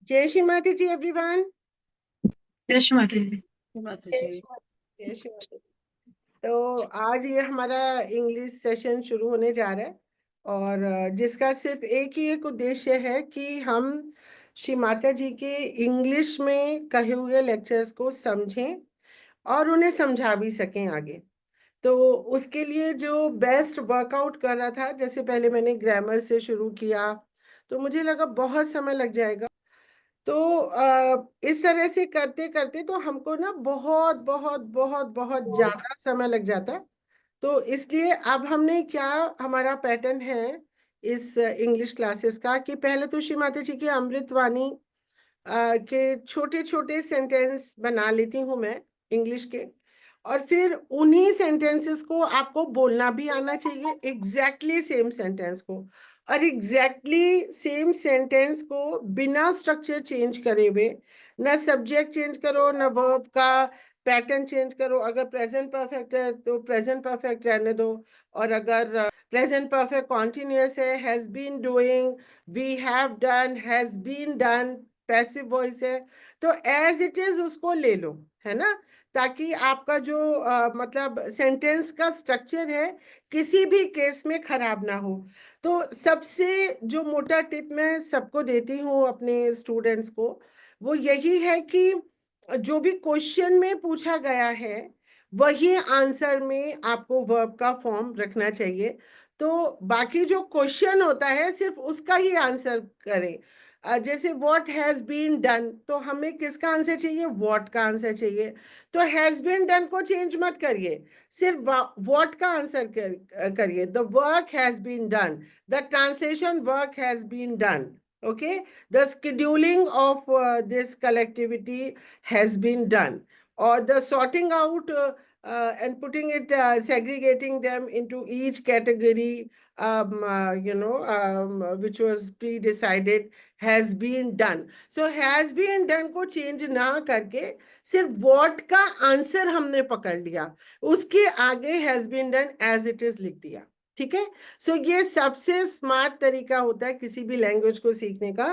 जय श्री माता जी एवरीवन। जय श्री माता दी। माता जय जी। श्री माता जय श्री माता जी। तो आज ये हमारा इंग्लिश सेशन शुरू होने जा रहा है और जिसका सिर्फ एक ही एक उद्देश्य है कि हम श्री माता जी के इंग्लिश में कहे हुए लेक्चर्स को समझें और उन्हें समझा भी सकें आगे। तो उसके लिए जो बेस्ट वर्कआउट कर रहा था, जैसे पहले मैंने ग्रामर से शुरू किया तो मुझे लगा बहुत समय लग जाएगा। तो इस तरह से करते करते तो हमको ना बहुत बहुत बहुत बहुत ज्यादा समय लग जाता। तो इसलिए अब हमने क्या, हमारा पैटर्न है इस इंग्लिश क्लासेस का कि पहले तो श्री माता जी की अमृतवाणी के छोटे छोटे सेंटेंस बना लेती हूँ मैं इंग्लिश के, और फिर उन्हीं सेंटेंसेस को आपको बोलना भी आना चाहिए, एग्जैक्टली सेम सेंटेंस को। और एग्जैक्टली सेम सेंटेंस को बिना स्ट्रक्चर चेंज करे हुए, ना सब्जेक्ट चेंज करो ना वर्ब का पैटर्न चेंज करो। अगर प्रेजेंट परफेक्ट है तो प्रेजेंट परफेक्ट रहने दो, और अगर प्रेजेंट परफेक्ट कॉन्टिन्यूअस है, has been doing, we have done, has been done, passive voice है, तो एज इट इज उसको ले लो, है ना, ताकि आपका जो मतलब सेंटेंस का स्ट्रक्चर है किसी भी केस में खराब ना हो। तो सबसे जो मोटा टिप मैं सबको देती हूँ अपने स्टूडेंट्स को, वो यही है कि जो भी क्वेश्चन में पूछा गया है वही आंसर में आपको वर्ब का फॉर्म रखना चाहिए। तो बाकी जो क्वेश्चन होता है सिर्फ उसका ही आंसर करें। जैसे व्हाट हैज बीन डन, तो हमें किसका आंसर चाहिए? व्हाट का आंसर चाहिए। तो हैज बीन डन को चेंज मत करिए, सिर्फ व्हाट का आंसर करिए। The work has been done, the translation work has been done, okay, the scheduling of this collectivity has been done, or the sorting out and putting it, segregating them into each category, which was pre-decided, has been done. So has been done को change ना करके सिर्फ what का answer हमने पकड़ लिया, उसके आगे has been done as it is लिख दिया। ठीक है। सो ये सबसे स्मार्ट तरीका होता है किसी भी लैंग्वेज को सीखने का।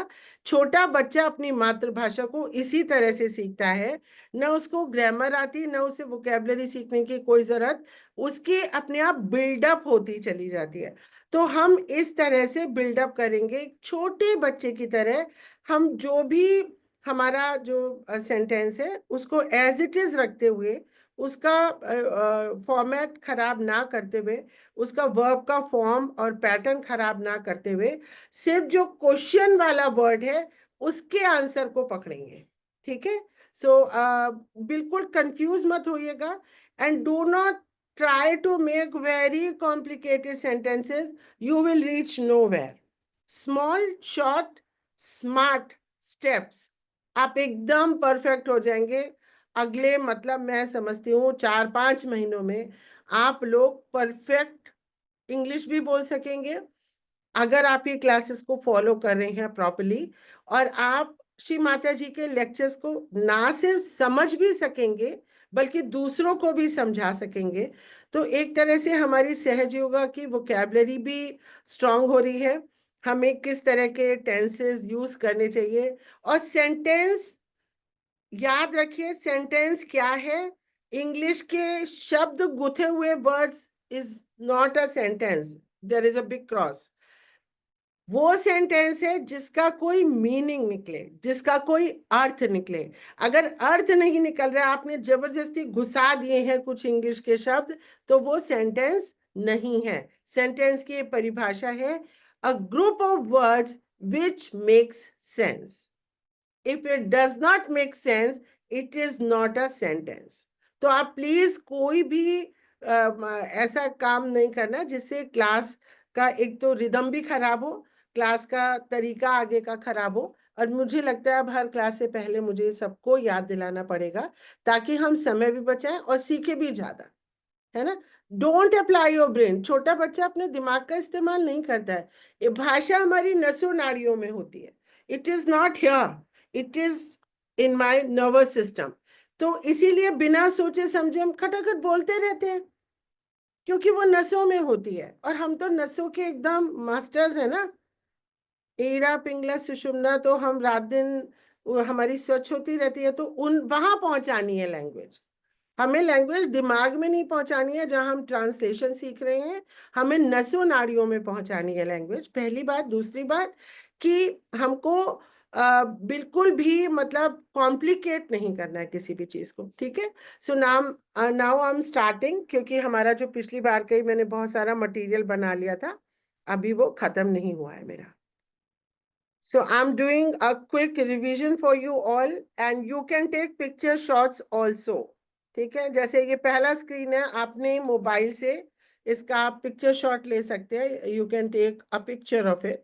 छोटा बच्चा अपनी मातृभाषा को इसी तरह से सीखता है, न उसको ग्रामर आती, न उसे वोकेबलरी सीखने की कोई जरूरत, उसकी अपने आप बिल्डअप होती चली जाती है। तो हम इस तरह से बिल्डअप करेंगे छोटे बच्चे की तरह। हम जो भी हमारा जो सेंटेंस है उसको एज इट इज रखते हुए, उसका फॉर्मेट खराब ना करते हुए, उसका वर्ब का फॉर्म और पैटर्न खराब ना करते हुए, सिर्फ जो क्वेश्चन वाला वर्ड है उसके आंसर को पकड़ेंगे। ठीक है। सो बिल्कुल कंफ्यूज मत होइएगा, and do not try to make very complicated sentences. You will reach nowhere. Small short smart steps, आप एकदम परफेक्ट हो जाएंगे। अगले मतलब मैं समझती हूँ 4-5 महीनों में आप लोग परफेक्ट इंग्लिश भी बोल सकेंगे, अगर आप ये क्लासेस को फॉलो कर रहे हैं प्रॉपरली। और आप श्री माता जी के लेक्चर्स को ना सिर्फ समझ भी सकेंगे बल्कि दूसरों को भी समझा सकेंगे। तो एक तरह से हमारी सहज योगा की वोकैबुलरी भी स्ट्रांग हो रही है, हमें किस तरह के टेंसेस यूज करने चाहिए। और सेंटेंस याद रखिए, सेंटेंस क्या है? इंग्लिश के शब्द गुथे हुए words is not a sentence, there is a big cross. वो सेंटेंस है जिसका कोई मीनिंग निकले, जिसका कोई अर्थ निकले। अगर अर्थ नहीं निकल रहा, आपने जबरदस्ती घुसा दिए हैं कुछ इंग्लिश के शब्द, तो वो सेंटेंस नहीं है। सेंटेंस की परिभाषा है a group of words which makes sense. If it does not make sense, it is not a sentence. तो आप प्लीज कोई भी ऐसा काम नहीं करना जिससे क्लास का एक तो रिदम भी खराब हो, क्लास का तरीका आगे का खराब हो। और मुझे लगता है अब हर क्लास से पहले मुझे सबको याद दिलाना पड़ेगा, ताकि हम समय भी बचाएं और सीखे भी ज्यादा, है ना। Don't apply your brain. छोटा बच्चा अपने दिमाग का इस्तेमाल नहीं करता है। ये भाषा हमारी नसों नाड़ियों में होती है। It is not here, it is in my nervous system. तो इसीलिए बिना सोचे समझे हम खटाखट बोलते रहते हैं, क्योंकि वो नसों में होती है, और हम तो नसों के एकदम मास्टर्स है ना। एरा पिंगला सुषुम्ना तो हम रात दिन वो हमारी स्वच्छ होती रहती है, तो उन वहां पहुंचानी है लैंग्वेज। हमें लैंग्वेज दिमाग में नहीं पहुंचानी है जहां हम ट्रांसलेशन सीख रहे हैं, हमें नसों नाड़ियों में पहुंचानी है लैंग्वेज, पहली बात। दूसरी बात कि हमको बिल्कुल भी मतलब कॉम्प्लिकेट नहीं करना है किसी भी चीज को, ठीक है। So now I am starting, क्योंकि हमारा जो पिछली बार का ही मैंने बहुत सारा मटेरियल बना लिया था, अभी वो खत्म नहीं हुआ है मेरा। So I'm doing a quick revision for you all and you can take picture shots also. ठीक है, जैसे ये पहला स्क्रीन है, आपने मोबाइल से इसका आप पिक्चर शॉट ले सकते हैं, you can take a picture of it.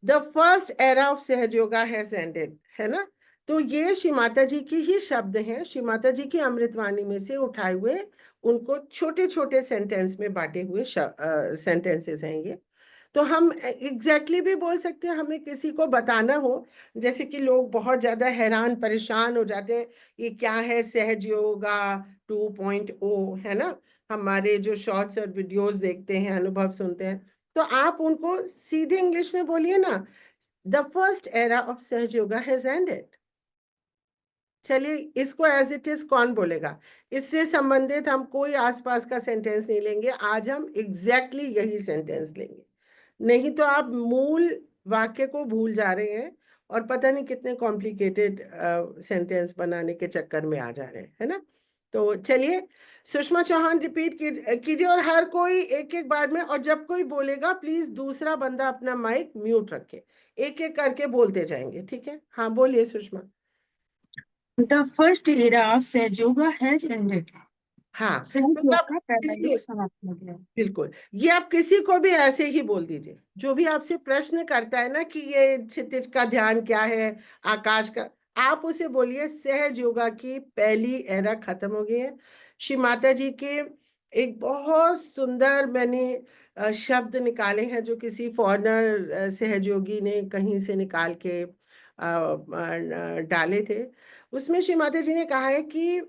The first era of Sahaja Yoga has ended, है ना। तो ये श्री माता जी की ही शब्द हैं, श्री माता जी की अमृतवाणी में से उठाए हुए, उनको छोटे छोटे सेंटेंस में बांटे हुए सेंटेंसेस हैं ये। तो हम एग्जैक्टली भी बोल सकते हैं, हमें किसी को बताना हो, जैसे कि लोग बहुत ज्यादा हैरान परेशान हो जाते हैं, ये क्या है सहज योगा 2.0, है ना। हमारे जो शॉर्ट्स और वीडियोस देखते हैं, अनुभव सुनते हैं, तो आप उनको सीधे इंग्लिश में बोलिए ना, the first era of Sahaja Yoga has ended. चलिए, इसको एज इट इज कौन बोलेगा, इससे संबंधित हम कोई आसपास का सेंटेंस नहीं लेंगे, आज हम एग्जैक्टली यही सेंटेंस लेंगे। नहीं तो आप मूल वाक्य को भूल जा रहे हैं और पता नहीं कितने कॉम्प्लिकेटेड सेंटेंस बनाने के चक्कर में आ जा रहे हैं, है ना। तो चलिए, सुषमा चौहान रिपीट कीजिए और हर कोई एक एक बार में, और जब कोई बोलेगा प्लीज दूसरा बंदा अपना माइक म्यूट रखे, एक एक करके बोलते जाएंगे, ठीक है। हाँ बोलिए Sushma. The first era of Saj Yoga has ended. हाँ, सहज तो योग तब का पहला किसी, युग समाप्त हो गया। बिल्कुल, ये आप किसी को भी ऐसे ही बोल दीजिए, जो भी आपसे प्रश्न करता है ना कि ये क्षितिज का ध्यान क्या है, आकाश का, आप उसे बोलिए सहज योगा की पहली एरा खत्म हो गई है। श्री माता जी के एक बहुत सुंदर मैंने शब्द निकाले हैं, जो किसी फॉरेनर सहयोगी ने कहीं से निकाल के डाले थे। उसमें श्री माता जी ने कहा है कि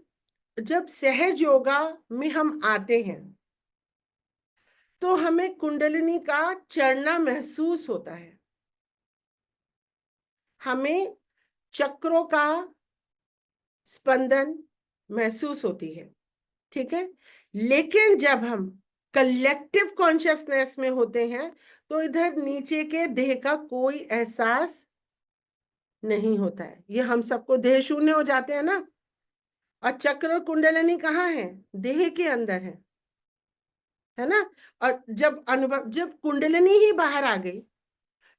जब सहज योगा में हम आते हैं तो हमें कुंडलिनी का चढ़ना महसूस होता है, हमें चक्रों का स्पंदन महसूस होती है, ठीक है। लेकिन जब हम कलेक्टिव कॉन्शियसनेस में होते हैं तो इधर नीचे के देह का कोई एहसास नहीं होता है, ये हम सबको देह शून्य हो जाते हैं ना। और चक्र और कुंडलिनी कहाँ है, देह के अंदर है ना। और जब अनुभव, जब कुंडलिनी ही बाहर आ गई,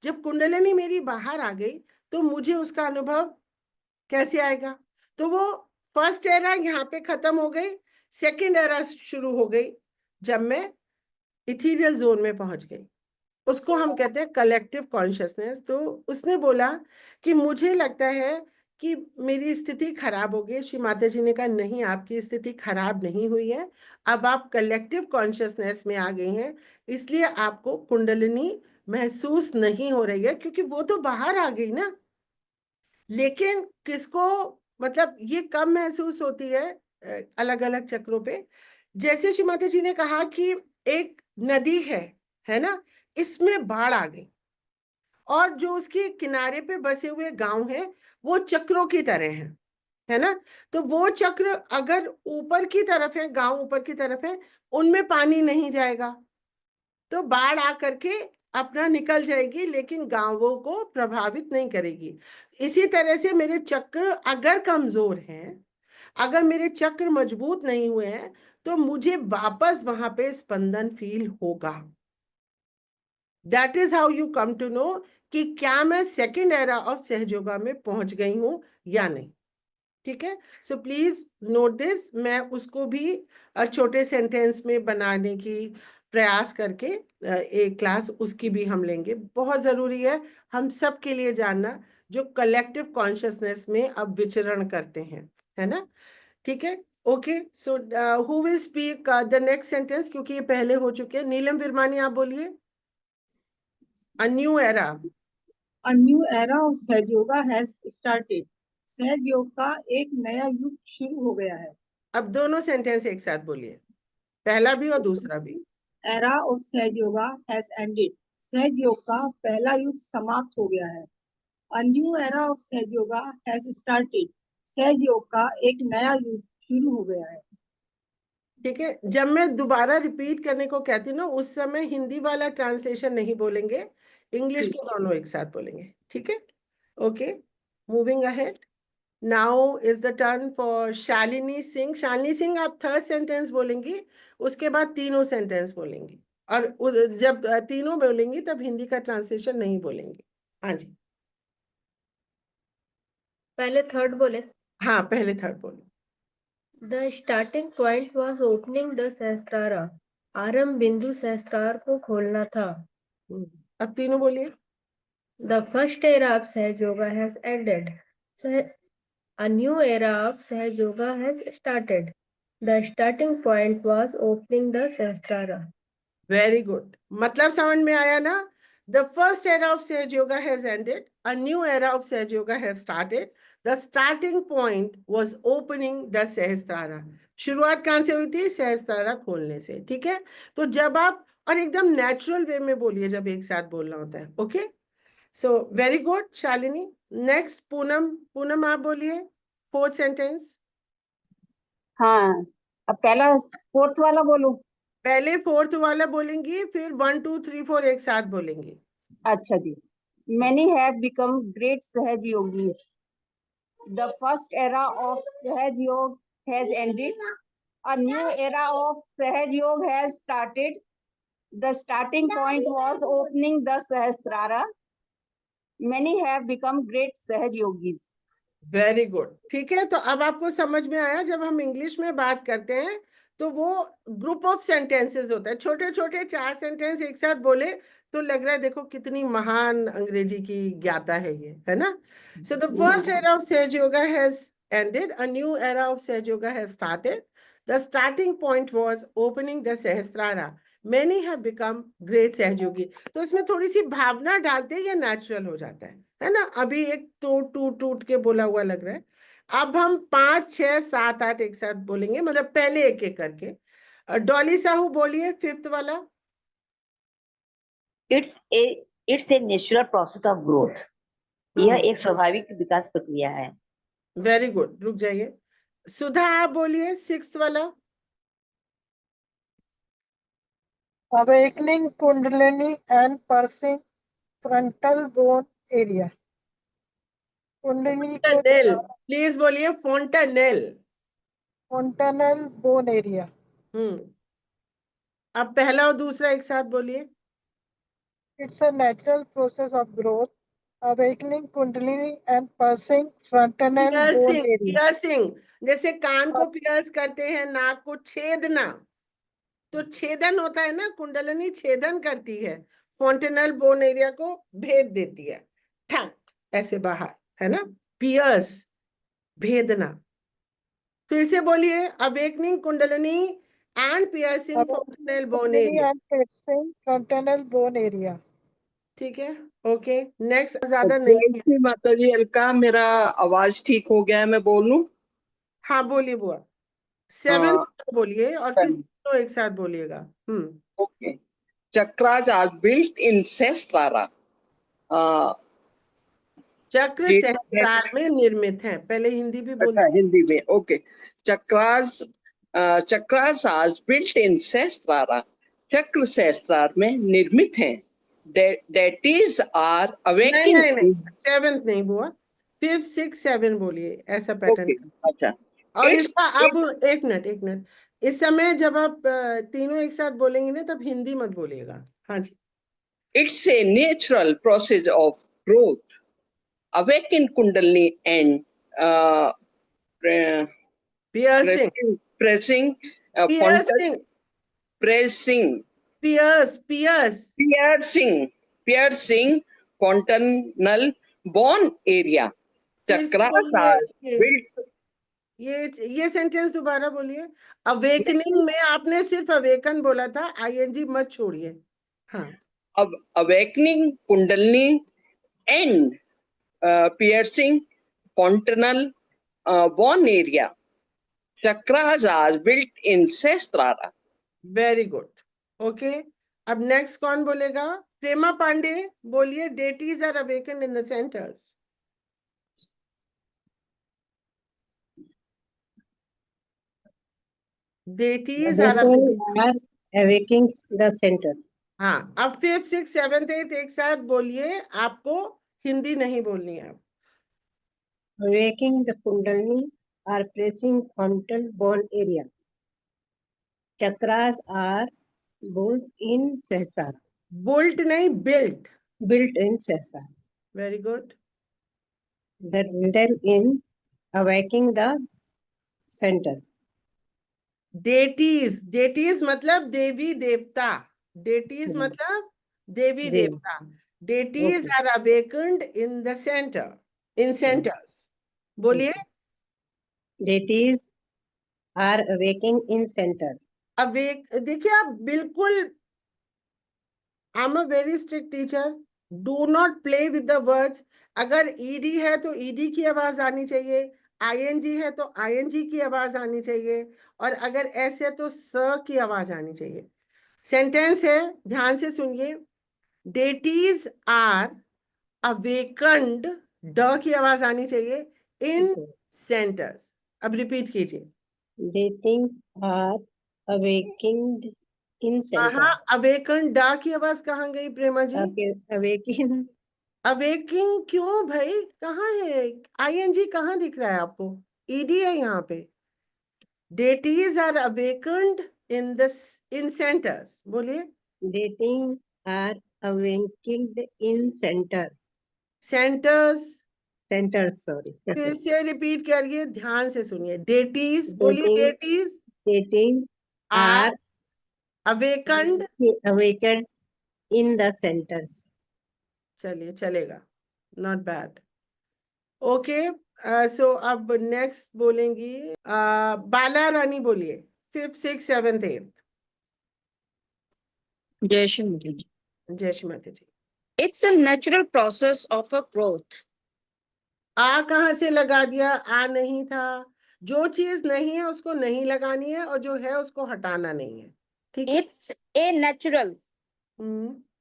जब कुंडलिनी मेरी बाहर आ गई, तो मुझे उसका अनुभव कैसे आएगा। तो वो फर्स्ट एरा यहाँ पे खत्म हो गई, सेकंड एरा शुरू हो गई जब मैं इथीरियल जोन में पहुंच गई, उसको हम कहते हैं कलेक्टिव कॉन्शियसनेस। तो उसने बोला कि मुझे लगता है कि मेरी स्थिति खराब हो गई। श्री माता जी ने कहा नहीं, आपकी स्थिति खराब नहीं हुई है, अब आप कलेक्टिव कॉन्शियसनेस में आ गई हैं, इसलिए आपको कुंडलिनी महसूस नहीं हो रही है, क्योंकि वो तो बाहर आ गई ना। लेकिन किसको, मतलब ये कब महसूस होती है अलग अलग चक्रों पे। जैसे श्री माता जी ने कहा कि एक नदी है ना, इसमें बाढ़ आ गई और जो उसके किनारे पे बसे हुए गांव हैं वो चक्रों की तरह हैं, है ना। तो वो चक्र अगर ऊपर की तरफ है, गांव ऊपर की तरफ है, उनमें पानी नहीं जाएगा, तो बाढ़ आ करके अपना निकल जाएगी, लेकिन गांवों को प्रभावित नहीं करेगी। इसी तरह से मेरे चक्र अगर कमजोर हैं, अगर मेरे चक्र मजबूत नहीं हुए हैं, तो मुझे वापस वहां पे स्पंदन फील होगा। That is how you come to know कि क्या मैं सेकेंड एरा ऑफ सहयोगा में पहुंच गई हूं या नहीं, ठीक है। सो प्लीज नोट दिस, मैं उसको भी छोटे सेंटेंस में बनाने की प्रयास करके एक क्लास उसकी भी हम लेंगे। बहुत जरूरी है हम सब के लिए जानना, जो कलेक्टिव कॉन्शियसनेस में अब विचरण करते हैं, है ना। ठीक है, okay. So who will speak the next sentence, क्योंकि ये पहले हो चुके हैं। नीलम विरमानी आप बोलिए। अ new era. A new era of Saj Yoga has started. सहज योग का एक नया युग शुरू हो गया है। अब दोनों सेंटेंस एक साथ बोलिए, पहला भी और दूसरा भी। Era of Saj Yoga has ended. सहज योग का पहला युग समाप्त हो गया है। A new era of सहज योगा has started. सहज योग का एक नया युग शुरू हो गया है। ठीक है, जब मैं दोबारा रिपीट करने को कहती हूँ ना, उस समय हिंदी वाला ट्रांसलेशन नहीं बोलेंगे, इंग्लिश ठीक। के दोनों एक साथ बोलेंगे, ठीक है? Okay, moving ahead. Now is the turn for Shalini Singh. Shalini Singh, आप थर्ड सेंटेंस बोलेंगी, उसके बाद तीनों सेंटेंस बोलेंगी, और जब तीनों बोलेंगी तब हिंदी का ट्रांसलेशन नहीं बोलेंगी। हाँ जी, पहले थर्ड बोले। हाँ पहले थर्ड बोलो। The starting point was opening the Sahasrara. आरंभ बिंदु सहस्त्रार को खोलना था। अब तीनों बोलिए। The first era of Sahaja Yoga has ended. A new era of Sahaj Yoga has started. The starting point was opening the Sahasrara. Very good, मतलब समझ में आया ना? The first era of Sahaja Yoga has ended, a new era of Sahaja Yoga has started, the starting point was opening the Sahasrara. शुरुआत कहां से हुई थी? सहस्त्रारा खोलने से, ठीक है? तो जब आप, और एकदम नेचुरल वे में बोलिए जब एक साथ बोलना होता है, okay? So very good Shalini. Next Poonam, Poonam आप बोलिए फोर्थ सेंटेंस। हाँ, अब पहला फोर्थ वाला बोलूं? पहले फोर्थ वाला बोलेंगी, फिर 1 2 3 4 एक साथ बोलेंगी। अच्छा जी। Many have become great Sahaj yogis. The first era of Sahaj Yoga has ended. A new era of Sahaj Yoga has started. The starting point was opening the Sahasrara. Many have become great Sahaj yogis. Very good, ठीक है। तो अब आपको समझ में आया, जब हम इंग्लिश में बात करते हैं तो वो ग्रुप ऑफ सेंटेंसेस होता है, छोटे छोटे 4 सेंटेंस एक साथ बोले तो लग रहा है देखो कितनी महान अंग्रेजी की ज्ञाता है ये, है ना? So the first era of Sahaja Yoga has ended, a new era of Sahaja Yoga has started, the starting point was opening the Sahasrara, many have become great सहयोगी। तो इसमें थोड़ी सी भावना डालते ही ये नेचुरल हो जाता है ना? अभी एक तो टूट टूट के बोला हुआ लग रहा है। अब हम 5 6 7 8 एक साथ बोलेंगे, मतलब पहले एक एक करके। डॉली साहू बोलिए फिफ्थ वाला। It's a natural process of growth. यह एक स्वाभाविक विकास प्रक्रिया है। वेरी गुड, रुक जाइए। सुधा आप बोलिए सिक्स्थ वाला। Awakening Kundalini and pursing frontal bone area. Kundalini के फोंटेनेल, प्लीज बोलिए फोंटेनेल। fontanel bone area. अब पहला और दूसरा एक साथ बोलिए। It's a natural process of growth. Awakening Kundalini and pursing frontanel bone piercing, area. Piercing, जैसे कान को पियर्स करते हैं, नाक को छेदना, तो छेदन होता है ना, कुंडलिनी छेदन करती है, फोंटेनल बोन एरिया को भेद देती है, ठक ऐसे बाहर, है ना? पियर्स, भेदना। फिर से बोलिए, awakening Kundalini and piercing fontanelle bone Kundalini area. and pursing frontanel bone area. ठीक है, ओके नेक्स्ट। ज्यादा जय नहीं है। श्री माता जी। अलका, मेरा आवाज ठीक हो गया है, मैं बोल लूं? हाँ बोलिए बुआ, 7 बोलिए और फिर दोनों एक साथ बोलिएगा। Okay. Chakras are built in Sahasrara. चक्र जी, सहस्त्रार में निर्मित है। पहले हिंदी भी बोल। अच्छा, हिंदी में okay. Chakras are built in Sahasrara. चक्र सहस्त्रार में निर्मित हैं। That is are नहीं नहीं awakening. नहीं, 7th नहीं बुआ, 5th 6 7 बोलिए, ऐसा पैटर्न। Okay, अच्छा। और It's इसका अब एक मिनट, इस समय जब आप तीनों एक साथ बोलेंगे ना, तब हिंदी मत बोलिएगा। हाँ जी। It's a natural process of growth. Awaken Kundalini and piercing, pressing, piercing, pressing, piercing fontanel bone area. फिर से Chakras बोलिए, are built. ये सेंटेंस दोबारा बोलिए। अवेकनिंग में आपने सिर्फ अवेकन बोला था, आईएनजी मत छोड़िए। हाँ, Awakening Kundalini and piercing fontanel bone area. Chakras are built in Sahasrara. Very good, okay. अब नेक्स्ट कौन बोलेगा? प्रेमा पांडे बोलिए, deities are awakened in the centers. Deities are awakening the center. हाँ, अब 5th 6th 7th 8th एक साथ बोलिए, आपको हिंदी नहीं बोलनी है। Awakening the Kundalini are pressing frontal bone area. Chakras are built in Sahasrara. Bolt नहीं, built. Built in Sahasrara. Very good. The middle in awakening the center. Deities, deities मतलब देवी देवता, deities हम्म। मतलब देवी देव। देवता। Deities Okay. are awakened in the center, in centers. बोलिए, Deities are awakening in center. Awake, देखिए आप बिल्कुल, I am a very strict teacher, do not play with the words. अगर ED है तो ईडी की आवाज आनी चाहिए, आईएनजी है तो आईएनजी की आवाज आनी चाहिए, और अगर एस है तो स की आवाज आनी चाहिए। सेंटेंस है, ध्यान से सुनिए। डेटीज आर अवेकन्ड, ड की आवाज आनी चाहिए, इन सेंटर्स। अब रिपीट कीजिए। Deities are awakened in center. हाँ, अवेकन, डा की आवाज कहाँ गई प्रेमा जी? Awakening. अवेकिंग क्यों भाई, कहाँ है आईएनजी, कहाँ दिख रहा है आपको? ईडी है यहाँ पे। Deities are awakened in the, in centres. बोलिए, Deities are awakened in center. Centres. Centers, sorry. फिर से रिपीट करिए, ध्यान से सुनिए। डेटीज, बोलिए, deities Deities are are awakened. awakened in the centers. चलिए, चलेगा, नॉट बैड। ओके, सो अब नेक्स्ट बोलेंगी बाला रानी, बोलिए 5th 6th 7th 8th। जय श्री माता जी। जय श्री माता जी। It's a natural process of a growth. आ कहाँ से लगा दिया? आ नहीं था। जो चीज नहीं है उसको नहीं लगानी है, और जो है उसको हटाना नहीं है, ठीक है? It's a natural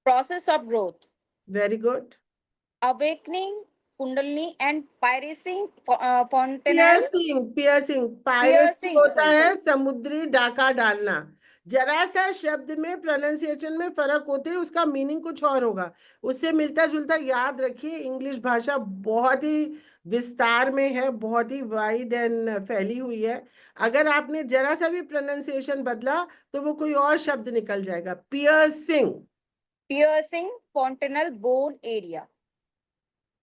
process of growth. Very good. Awakening Kundalini and piercing fontanel. Piercing, piercing, piercing Piercing, होता sorry, है समुद्री डाका डालना। जरा सा शब्द में प्रोनाउंसिएशन में फर्क होते है, उसका मीनिंग कुछ और होगा, उससे मिलता जुलता। याद रखिए, इंग्लिश भाषा बहुत ही विस्तार में है, बहुत ही वाइड एंड फैली हुई है। अगर आपने जरा सा भी प्रोनाउंसिएशन बदला तो वो कोई और शब्द निकल जाएगा। Piercing, Piercing fontanel bone area.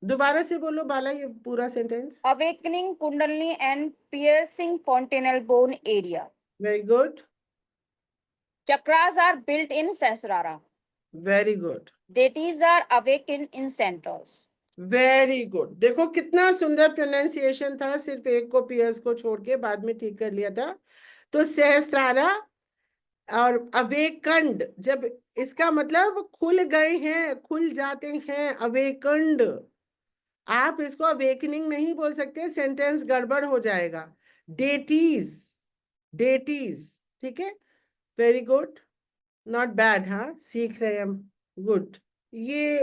दोबारा से बोलो बाला, ये पूरा sentence. Awakening Kundalini and piercing fontanel bone area. Very good, Chakras are built in Sahasrara. Very good, Deities are awakened in centers. Very good. देखो कितना सुंदर प्रोनाउंसिएशन था, सिर्फ एक को पियर्स को छोड़ के, बाद में ठीक कर लिया था। तो सहस्रारा और अवेकंड, जब इसका मतलब खुल गए हैं, खुल जाते हैं, अवेकंड। आप इसको अवेकनिंग नहीं बोल सकते, सेंटेंस गड़बड़ हो जाएगा। डेटीज, डेटीज, ठीक है, वेरी गुड, नॉट बैड। हाँ, सीख रहे हैं हम, गुड। ये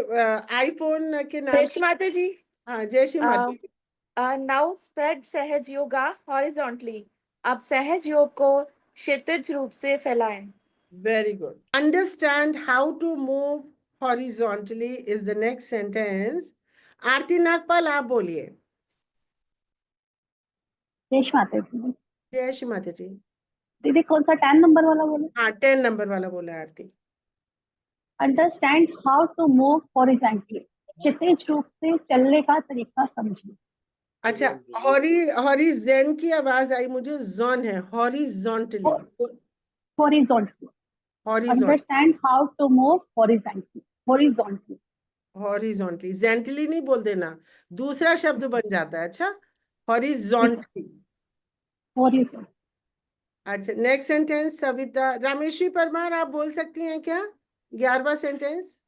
आईफोन के नाम। जय श्री माता जी। हाँ, जय श्री माता। नाउ स्प्रेड सहज योगा हॉरिजॉन्टली। अब सहज योग को क्षैतिज रूप से फैलाएं। Very good. Understand how to move horizontally is the next sentence. आरती नागपाल, आप बोलिए। जय श्री माता जी। जय श्री माता जी। दीदी कौन सा 10 नंबर वाला बोले? हाँ, 10 नंबर वाला बोला Aarti. Understand how to move horizontally. क्षैतिज रूप से चलने का तरीका समझिए। अच्छा, हॉरिजेन की आवाज आई मुझे, जोन है, horizontally. Horizontally. Horizon, understand how to move horizontally. Horizontally. Horizontally, gently नहीं बोल देना, दूसरा शब्द बन जाता है। अच्छा, हॉरिजॉन्टली। हॉरिजॉन्टली। अच्छा, नेक्स्ट सेंटेंस सविता रामेश्वरी परमार, आप बोल सकती हैं क्या? 11वां सेंटेंस।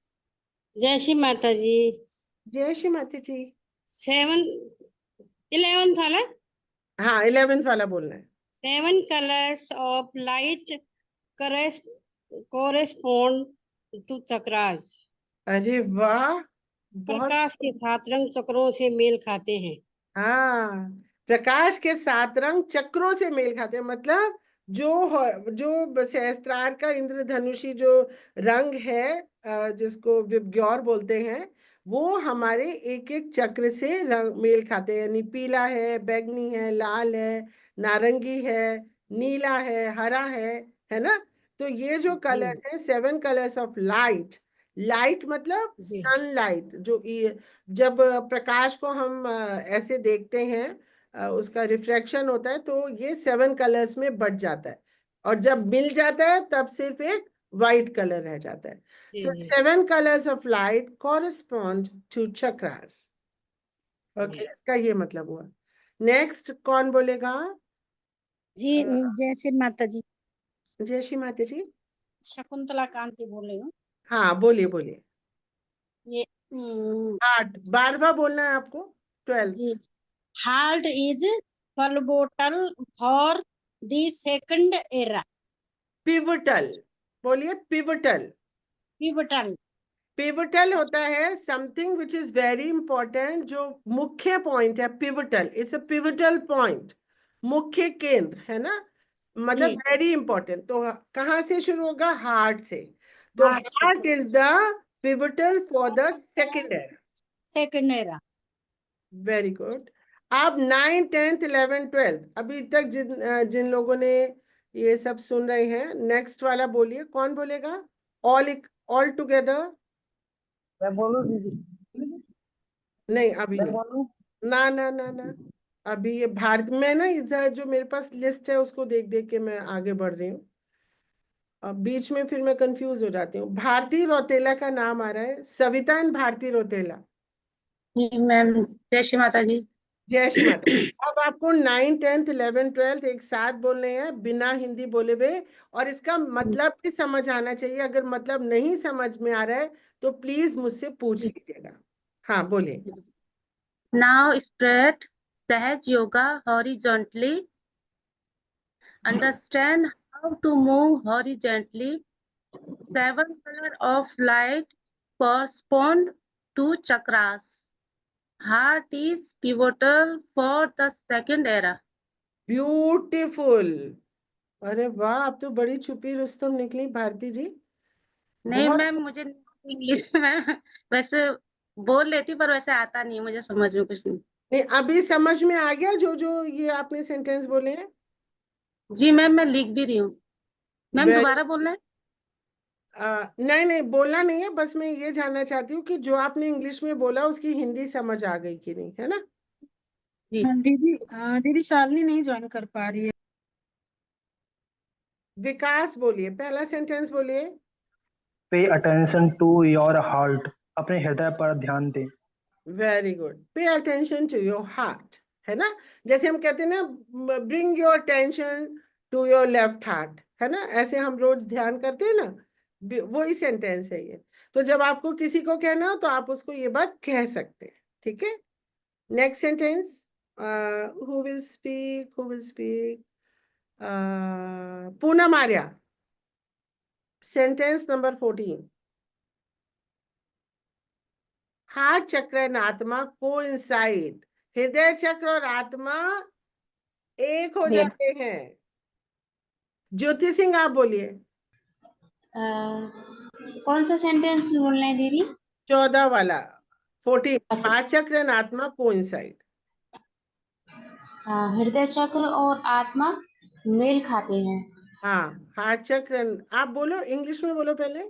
जय श्री माता जी। जय श्री माता जी। 11th वाला? हाँ, 11th वाला बोलना है। 7 colors of light correspond to chakras. अरे वाह, बहुत प्रकाश के 7 रंग चक्रों से मेल खाते हैं। हाँ, प्रकाश के 7 रंग चक्रों से मेल खाते हैं, मतलब जो सहस्त्रार का इंद्रधनुषी जो रंग है, जिसको विबग्योर बोलते हैं, वो हमारे एक एक चक्र से रंग मेल खाते हैं। यानी पीला है, बैंगनी है, लाल है, नारंगी है, नीला है, हरा है ना। तो ये जो कलर्स हैं, 7 कलर्स ऑफ लाइट। लाइट मतलब जी। सनलाइट, जब प्रकाश को हम ऐसे देखते हैं, उसका रिफ्रैक्शन होता है, तो ये 7 कलर्स में बट जाता है, और जब मिल जाता है तब सिर्फ एक वाइट कलर रह जाता है। सो जी। 7 colours of light correspond to chakras. Okay, इसका ये मतलब हुआ। नेक्स्ट कौन बोलेगा? जी, जय श्री माता जी। जय श्री माता जी। शकुंतला कांति बोल रही हूँ। हाँ, बोलिए बोलिए। ये हार्ट बार बार बोलना है आपको। 12। जी, heart is pivotal for the second era. Pivotal बोलिए, पिवटल। पिवटल। पिवटल होता है something which is very important, जो मुख्य पॉइंट है। Pivotal, it's a pivotal point, मुख्य केंद्र है ना, मतलब जी। Very important. तो कहाँ से शुरू होगा? हार्ट से। तो हार्ट से heart is the pivotal for the second era. Second era. Very good. आप 9, 10th, 11th, 12th अभी तक जिन लोगों ने ये सब सुन रहे हैं, नेक्स्ट वाला बोलिए। कौन बोलेगा? All together. मैं बोलूं दीदी? नहीं, अभी मैं नहीं। बोलूं? ना ना ना ना, अभी ये भारत में ना, इधर जो मेरे पास लिस्ट है उसको देख देख के मैं आगे बढ़ रही हूँ। अब बीच में फिर मैं कंफ्यूज हो जाती हूँ। भारती रौतेला का नाम आ रहा है, सविता एंड भारती रौतेला। जी मैम, जय श्री माता जी। जय श्री माता। अब आपको 9, 10th, 11th, 12th एक साथ बोलने हैं, बिना हिंदी बोले हुए, और इसका मतलब भी समझ आना चाहिए। अगर मतलब नहीं समझ में आ रहा है तो प्लीज मुझसे पूछ लीजिएगा। हाँ, बोलिए। नाउ स्प्रेड सहज yoga horizontally, understand how to move horizontally. 7 color of light correspond to chakras. Heart is pivotal for the second era. Beautiful. अरे वाह, आप तो बड़ी छुपी रुस्तम निकली भारती जी। नहीं बहुत। मैम, मुझे इंग्लिश में वैसे बोल लेती, पर वैसे आता नहीं मुझे समझ में कुछ नहीं। नहीं, अभी समझ में आ गया जो जो ये आपने सेंटेंस बोले हैं? जी मैम, मैं लिख भी रही हूँ। Ma'am very. दोबारा बोलना है? नहीं नहीं, बोलना नहीं है, बस मैं ये जानना चाहती हूँ कि जो आपने इंग्लिश में बोला उसकी हिंदी समझ आ गई कि नहीं, है ना? जी। दीदी शालिनी नहीं ज्वाइन कर पा रही है। विकास बोलिए, पहला सेंटेंस बोलिए। पे अटेंशन टू योर हार्ट, अपने हृदय पर ध्यान दें। Very good. Pay attention to your heart, है ना। जैसे हम कहते हैं ना, bring your attention to your left heart, है ना, ऐसे हम रोज ध्यान करते हैं ना, वही सेंटेंस है ये। तो जब आपको किसी को कहना हो तो आप उसको ये बात कह सकते हैं, ठीक है। Next sentence, who will speak, who will speak? Poonam Arya, sentence number 14। Heart चक्र एंड आत्मा कोइंसाइड, हृदय चक्र और आत्मा एक हो जाते हैं। ज्योति सिंह, आप बोलिए। कौन सा सेंटेंस बोलना है दीदी? 14 वाला, 14। अच्छा। हार्ट चक्र एंड आत्मा कोइंसाइड। हृदय चक्र और आत्मा मेल खाते हैं। हाँ, हार्ट चक्र आप बोलो, इंग्लिश में बोलो पहले।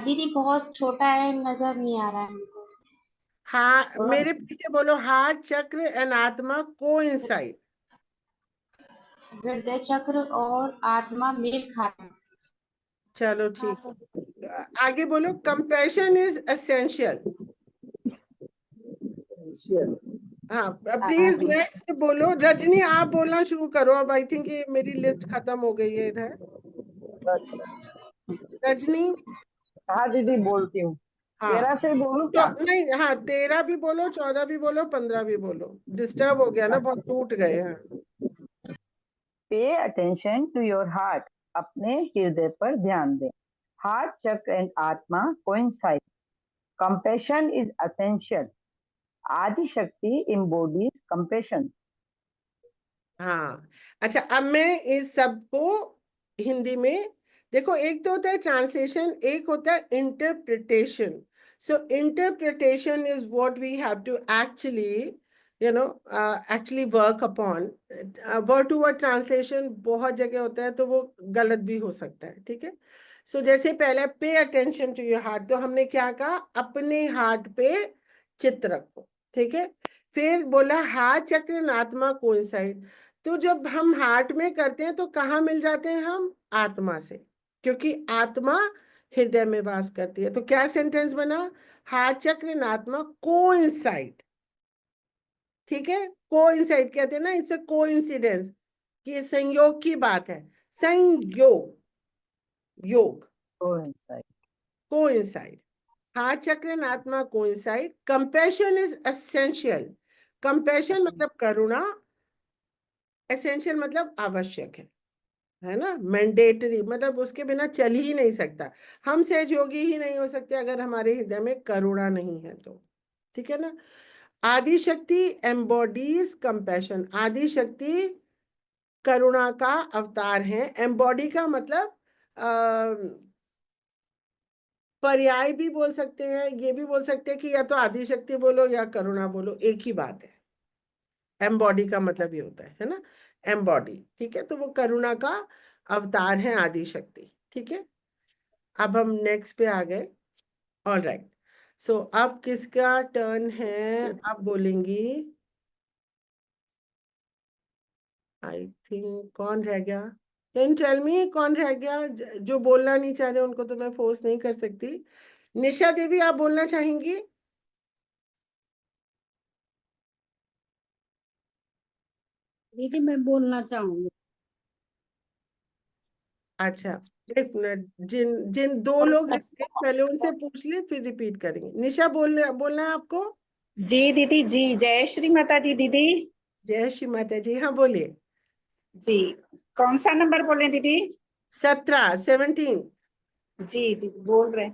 दीदी बहुत छोटा है, नजर नहीं आ रहा है हमको। हाँ, मेरे पीछे बोलो, हार्ट चक्र एंड आत्मा कोइंसाइड। हृदय चक्र और आत्मा मेल खाते हैं। चलो ठीक। आगे बोलो, कंपैशन इज एसेंशियल। हाँ, प्लीज नेक्स्ट बोलो। रजनी, आप बोलना शुरू करो। अब आई थिंक ये मेरी लिस्ट खत्म हो गई है इधर। रजनी। हाँ दीदी, बोलती हूँ। हाँ, 13 से बोलूं तो क्या? नहीं, हाँ, 13 भी बोलो, 14 भी बोलो, 15 भी बोलो। डिस्टर्ब हो गया ना, बहुत टूट गए हैं। पे अटेंशन टू योर हार्ट, अपने हृदय पर ध्यान दें। Heart chakra and Atma coincide. Compassion is essential. Adi Shakti embodies compassion. हाँ, अच्छा, अब मैं इस सबको हिंदी में देखो, एक तो होता है ट्रांसलेशन, एक होता है interpretation. So interpretation is what we have to actually actually work upon. Word to word translation बहुत जगह होता है तो वो गलत भी हो सकता है, ठीक है. सो जैसे पहले पे अटेंशन टू योर हार्ट, तो हमने क्या कहा, अपने हार्ट पे चित्त रखो, ठीक है. फिर बोला हार्ट चक्र and आत्मा कोइंसाइड. तो जब हम हार्ट में करते हैं तो कहाँ मिल जाते हैं हम, आत्मा से, क्योंकि आत्मा हृदय में वास करती है. तो क्या सेंटेंस बना, हार्ट चक्र and आत्मा कोइंसाइड, ठीक है. कोइंसाइड कहते हैं ना, इट्स अ कोइंसिडेंस, कि संयोग की बात है. संयोग, योग, Coincide. कोइंसाइड. हार्ट चक्र and आत्मा coincide. Compassion is essential. Compassion मतलब करुणा, एसेंशियल मतलब आवश्यक है ना. मैंडेटरी मतलब उसके बिना चल ही नहीं सकता. हम सहयोगी ही नहीं हो सकते अगर हमारे हृदय में करुणा नहीं है तो, ठीक है ना. आदि शक्ति एम्बॉडीज कंपैशन. आदि शक्ति करुणा का अवतार है. एम्बॉडी का मतलब पर्याय भी बोल सकते हैं, ये भी बोल सकते हैं कि या तो आदि शक्ति बोलो या करुणा बोलो, एक ही बात है. एम्बॉडी का मतलब ये होता है ना, एम्बॉडी, ठीक है. तो वो करुणा का अवतार है आदि शक्ति, ठीक है. अब हम नेक्स्ट पे आ गए. ऑल राइट, सो अब किसका टर्न है, अब बोलेंगी. आई थिंक कौन रह गया, कैन टेल मी कौन रह गया. जो बोलना नहीं चाह रहे उनको तो मैं फोर्स नहीं कर सकती. निशा देवी, आप बोलना चाहेंगी. दीदी मैं बोलना चाहूंगी. अच्छा, एक मिनट. जिन जिन दो लोग हैं पहले उनसे पूछ ले, फिर रिपीट करेंगे. निशा बोलना है आपको. जी दीदी जी, जय श्री माता जी दीदी. जय श्री माता जी. हाँ, बोलिए. जी, कौन सा नंबर बोले दीदी? 17. जी दीदी बोल रहे.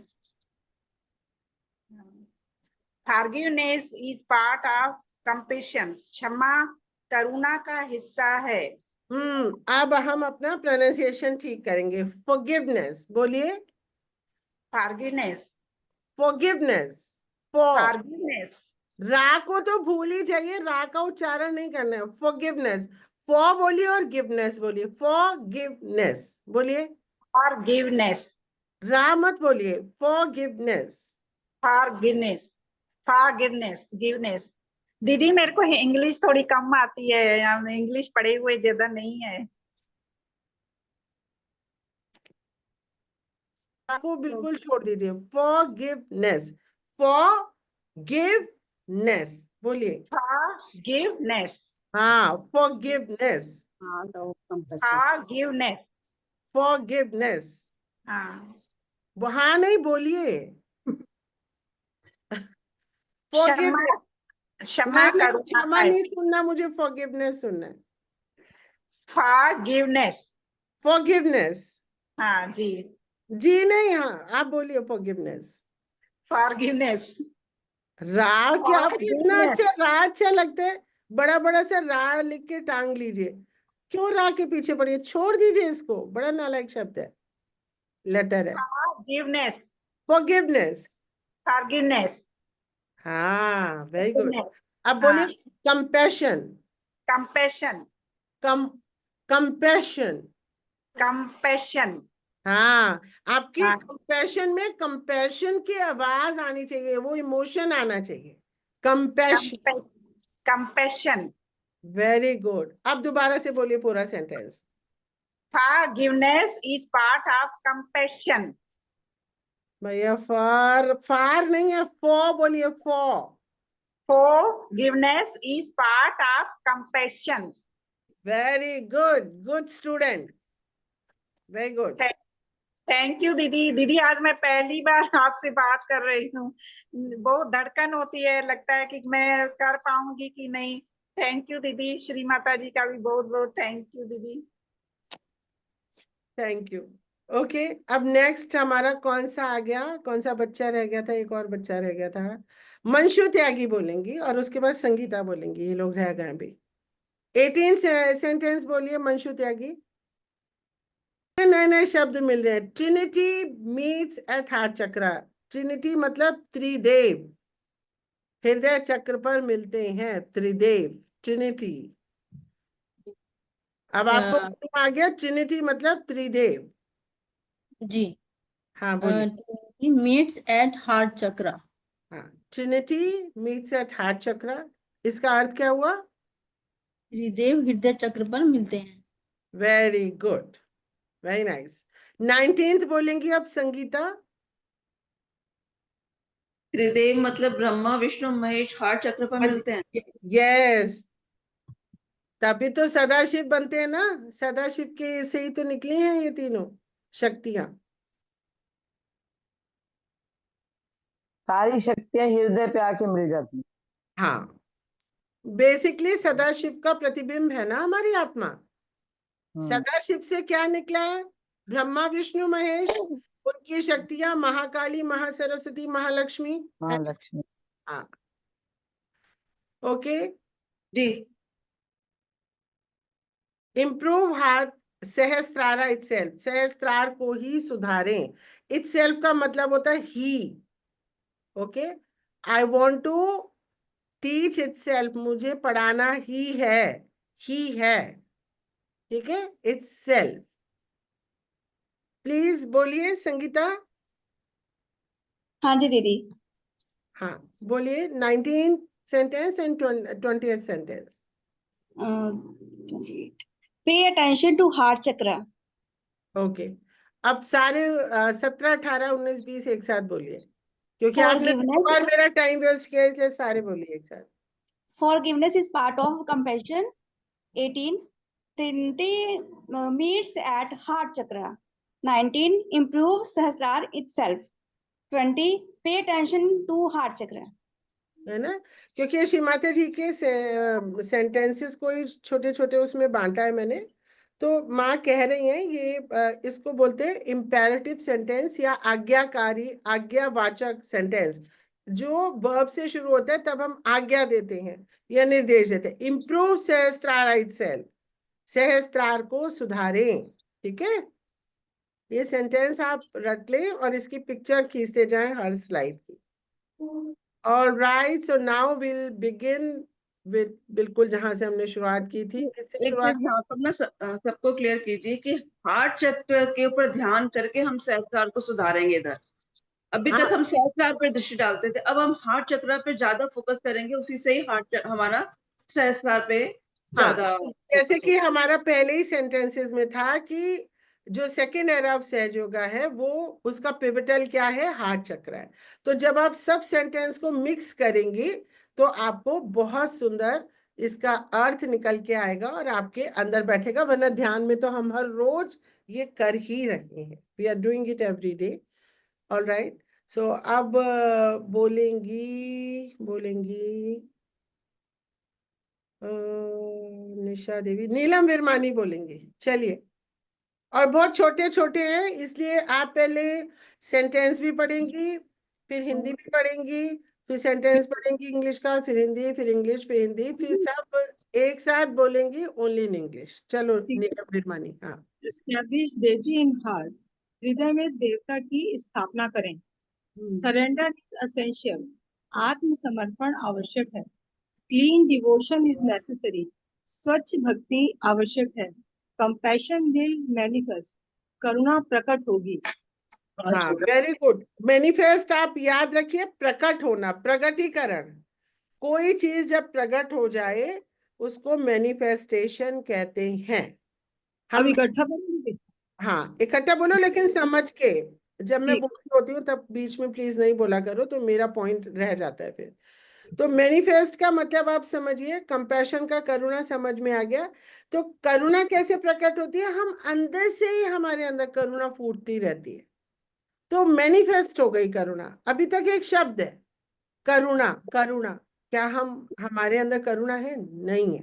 Forgiveness is part of compassion. क्षमा करुणा का हिस्सा है. अब हम अपना प्रोनाउंसिएशन ठीक करेंगे. फॉरगिवनेस बोलिए. Forgiveness. फॉरगिवनेस. Forgiveness. रा को तो भूल ही जाइए, रा का उच्चारण नहीं करना है. फॉरगिवनेस. फॉर बोलिए और गिवनेस बोलिए. फॉरगिवनेस बोलिए. Forgiveness. रा मत बोलिए. फॉरगिवनेस. Forgiveness. Forgiveness. Forgiveness. दीदी मेरे को इंग्लिश थोड़ी कम आती है, इंग्लिश पढ़े हुए ज्यादा नहीं है. को बिल्कुल छोड़ दीजिए. फॉरगिवनेस. फॉरगिवनेस बोलिए. Forgiveness. हाँ, फॉरगिवनेस. Forgiveness. फॉरगिवनेस. हाँ, वहां नहीं बोलिए. क्षमा क्षमा करुणा क्षमा है. नहीं सुनना मुझे, फॉरगिवनेस सुनना है. Forgiveness. फॉरगिवनेस. हाँ जी. जी नहीं, हाँ आप बोलिए. फॉरगिवनेस. Forgiveness. रा क्या आपको इतना Forgiveness. अच्छा रा अच्छा लगता है, बड़ा बड़ा सा रा लिख के टांग लीजिए. क्यों रा के पीछे पड़िए, छोड़ दीजिए इसको. बड़ा नालायक शब्द है, लेटर है. Forgiveness. फॉरगिवनेस. Forgiveness. हाँ, वेरी गुड. Forgiveness. अब बोलिए कंपैशन. Compassion. कंपैशन. Compassion. हाँ, आपकी हाँ. कंपैशन में कंपैशन की आवाज आनी चाहिए, वो इमोशन आना चाहिए. कंपैशन. Compassion. Very good. अब दोबारा से बोलिए पूरा sentence. Forgiveness is part of compassion. भैया फार नहीं है, फॉर बोलिए. Forgiveness is part of compassion. Very good. Good student. Very good. Thank you दीदी. दीदी आज मैं पहली बार आपसे बात कर रही हूँ, बहुत धड़कन होती है, लगता है कि मैं कर पाऊंगी कि नहीं. थैंक यू दीदी. श्री माता जी का भी बहुत बहुत थैंक यू दीदी. Thank you. ओके, अब नेक्स्ट हमारा कौन सा आ गया, कौन सा बच्चा रह गया था? एक और बच्चा रह गया था। मंशु त्यागी बोलेंगी और उसके बाद संगीता बोलेंगी, ये लोग रह गए अभी। 18 सेंटेंस बोलिए मंशु त्यागी। नए नए शब्द मिल रहे हैं। ट्रिनिटी मीट्स एट हार्ट चक्र। ट्रिनिटी मतलब त्रिदेव, हृदय चक्र पर मिलते हैं त्रिदेव, ट्रिनिटी। अब आपको मालूम आ गया ट्रिनिटी मतलब त्रिदेव। जी। हाँ बोलिए। मीट्स एट हार्ट चक्र। हाँ, ट्रिनिटी मीट्स एट हार्ट चक्र, इसका अर्थ क्या हुआ? त्रिदेव हृदय चक्र पर मिलते हैं। Very good, very nice. 19th बोलेंगी अब संगीता। त्रिदेव मतलब ब्रह्मा विष्णु महेश हार्ट चक्र पर मिलते हैं। यस, तभी तो सदाशिव बनते हैं ना, सदाशिव के से ही तो निकली हैं ये तीनों शक्तियां। सारी शक्तियां हृदय पे आके मिल जाती हैं। हाँ, बेसिकली सदाशिव का प्रतिबिंब है ना हमारी आत्मा। सदाशिव से क्या निकला है? ब्रह्मा विष्णु महेश, उनकी शक्तियां महाकाली, महासरस्वती, महालक्ष्मी। महालक्ष्मी। हाँ, ओके जी। Improve heart Sahasrara itself, Sahasrara को ही सुधारें। इटसेल्फ का मतलब होता है ही। Okay, I want to teach itself, मुझे पढ़ाना ही है, ठीक है, इटसेल्फ। प्लीज बोलिए संगीता। हाँ जी दीदी। हाँ बोलिए, 19th sentence and 20th sentence. Pay attention to heart chakra. Okay, अब सारे 17, 18, 19, 20 एक साथ बोलिए, क्योंकि आपने और मेरा टाइम वेस्ट किया, इसलिए सारे बोलिए एक साथ। Forgiveness is part of compassion. 18. Trinity meets at heart chakra. 19. Improve Sahasrar itself. 20. Pay attention to heart chakra. है ना, क्योंकि श्री माता जी के सेंटेंसेस को ही छोटे छोटे उसमें बांटा है मैंने। तो माँ कह रही हैं ये इसको बोलते हैं इम्पेरेटिव सेंटेंस या आज्ञाकारी, आज्ञावाचक सेंटेंस। जो वर्ब से शुरू होता है तब हम आज्ञा देते हैं या निर्देश देते हैं। इम्प्रूव सहस्त्रार इटसेल्फ, सहस्त्रार को सुधारें, ठीक है। ये सेंटेंस आप रट लें और इसकी पिक्चर खींचते जाएं हर स्लाइड की। All right, so now we'll begin with बिल्कुल जहां से हमने शुरुआत की थी। एक चीज यहाँ पर ना सबको क्लियर कीजिए कि हार्ट चक्र के ऊपर ध्यान करके हम सहस्त्रार को सुधारेंगे। इधर अभी तक हम सहस्त्रार पर दृष्टि डालते थे, अब हम हार्ट चक्र पे ज्यादा फोकस करेंगे, उसी से ही हमारा सहस्त्रार पे ज्यादा। जैसे कि हमारा पहले ही सेंटेंसेस में था कि जो second era of Sahaja yoga है वो उसका पिवटल क्या है? हार्ट चक्र है। तो जब आप सब सेंटेंस को मिक्स करेंगे तो आपको बहुत सुंदर इसका अर्थ निकल के आएगा और आपके अंदर बैठेगा। वरना ध्यान में तो हम हर रोज ये कर ही रहे हैं, we are doing it every day. All right, so अब बोलेंगी निशा देवी, नीलम विरमानी बोलेंगे। चलिए, और बहुत छोटे छोटे हैं इसलिए आप पहले सेंटेंस भी पढ़ेंगी, फिर हिंदी भी पढ़ेंगी, फिर सेंटेंस पढ़ेंगी इंग्लिश का, फिर हिंदी, फिर इंग्लिश, फिर हिंदी, फिर सब एक साथ बोलेंगी ओनली इन इंग्लिश। चलो नीलम विरमानी। हाँ, एस्टैब्लिश देवी इन हार्ट, हृदय में देवता की स्थापना करें। सरेंडर इज असेंशियल, आत्मसमर्पण आवश्यक है। क्लीन डिवोशन इज नेसेसरी, स्वच्छ भक्ति आवश्यक है। कंपैशन विल मैनिफेस्ट, करुणा प्रकट होगी। हाँ, वेरी गुड। मैनिफेस्ट आप याद रखिए, प्रकट होना, प्रगटीकरण। कोई चीज जब प्रकट हो जाए उसको मैनिफेस्टेशन कहते हैं। हम इकट्ठा बोलेंगे। हाँ, इकट्ठा बोलो, लेकिन समझ के। जब मैं बोल रही होती हूँ तब बीच में प्लीज नहीं बोला करो, तो मेरा पॉइंट रह जाता है फिर। तो मैनिफेस्ट का मतलब आप समझिए, कंपैशन का करुणा समझ में आ गया। तो करुणा कैसे प्रकट होती है? हम अंदर से ही, हमारे अंदर करुणा फूटती रहती है, तो मैनिफेस्ट हो गई करुणा। अभी तक एक शब्द है करुणा, करुणा। क्या हमारे अंदर करुणा है? नहीं है।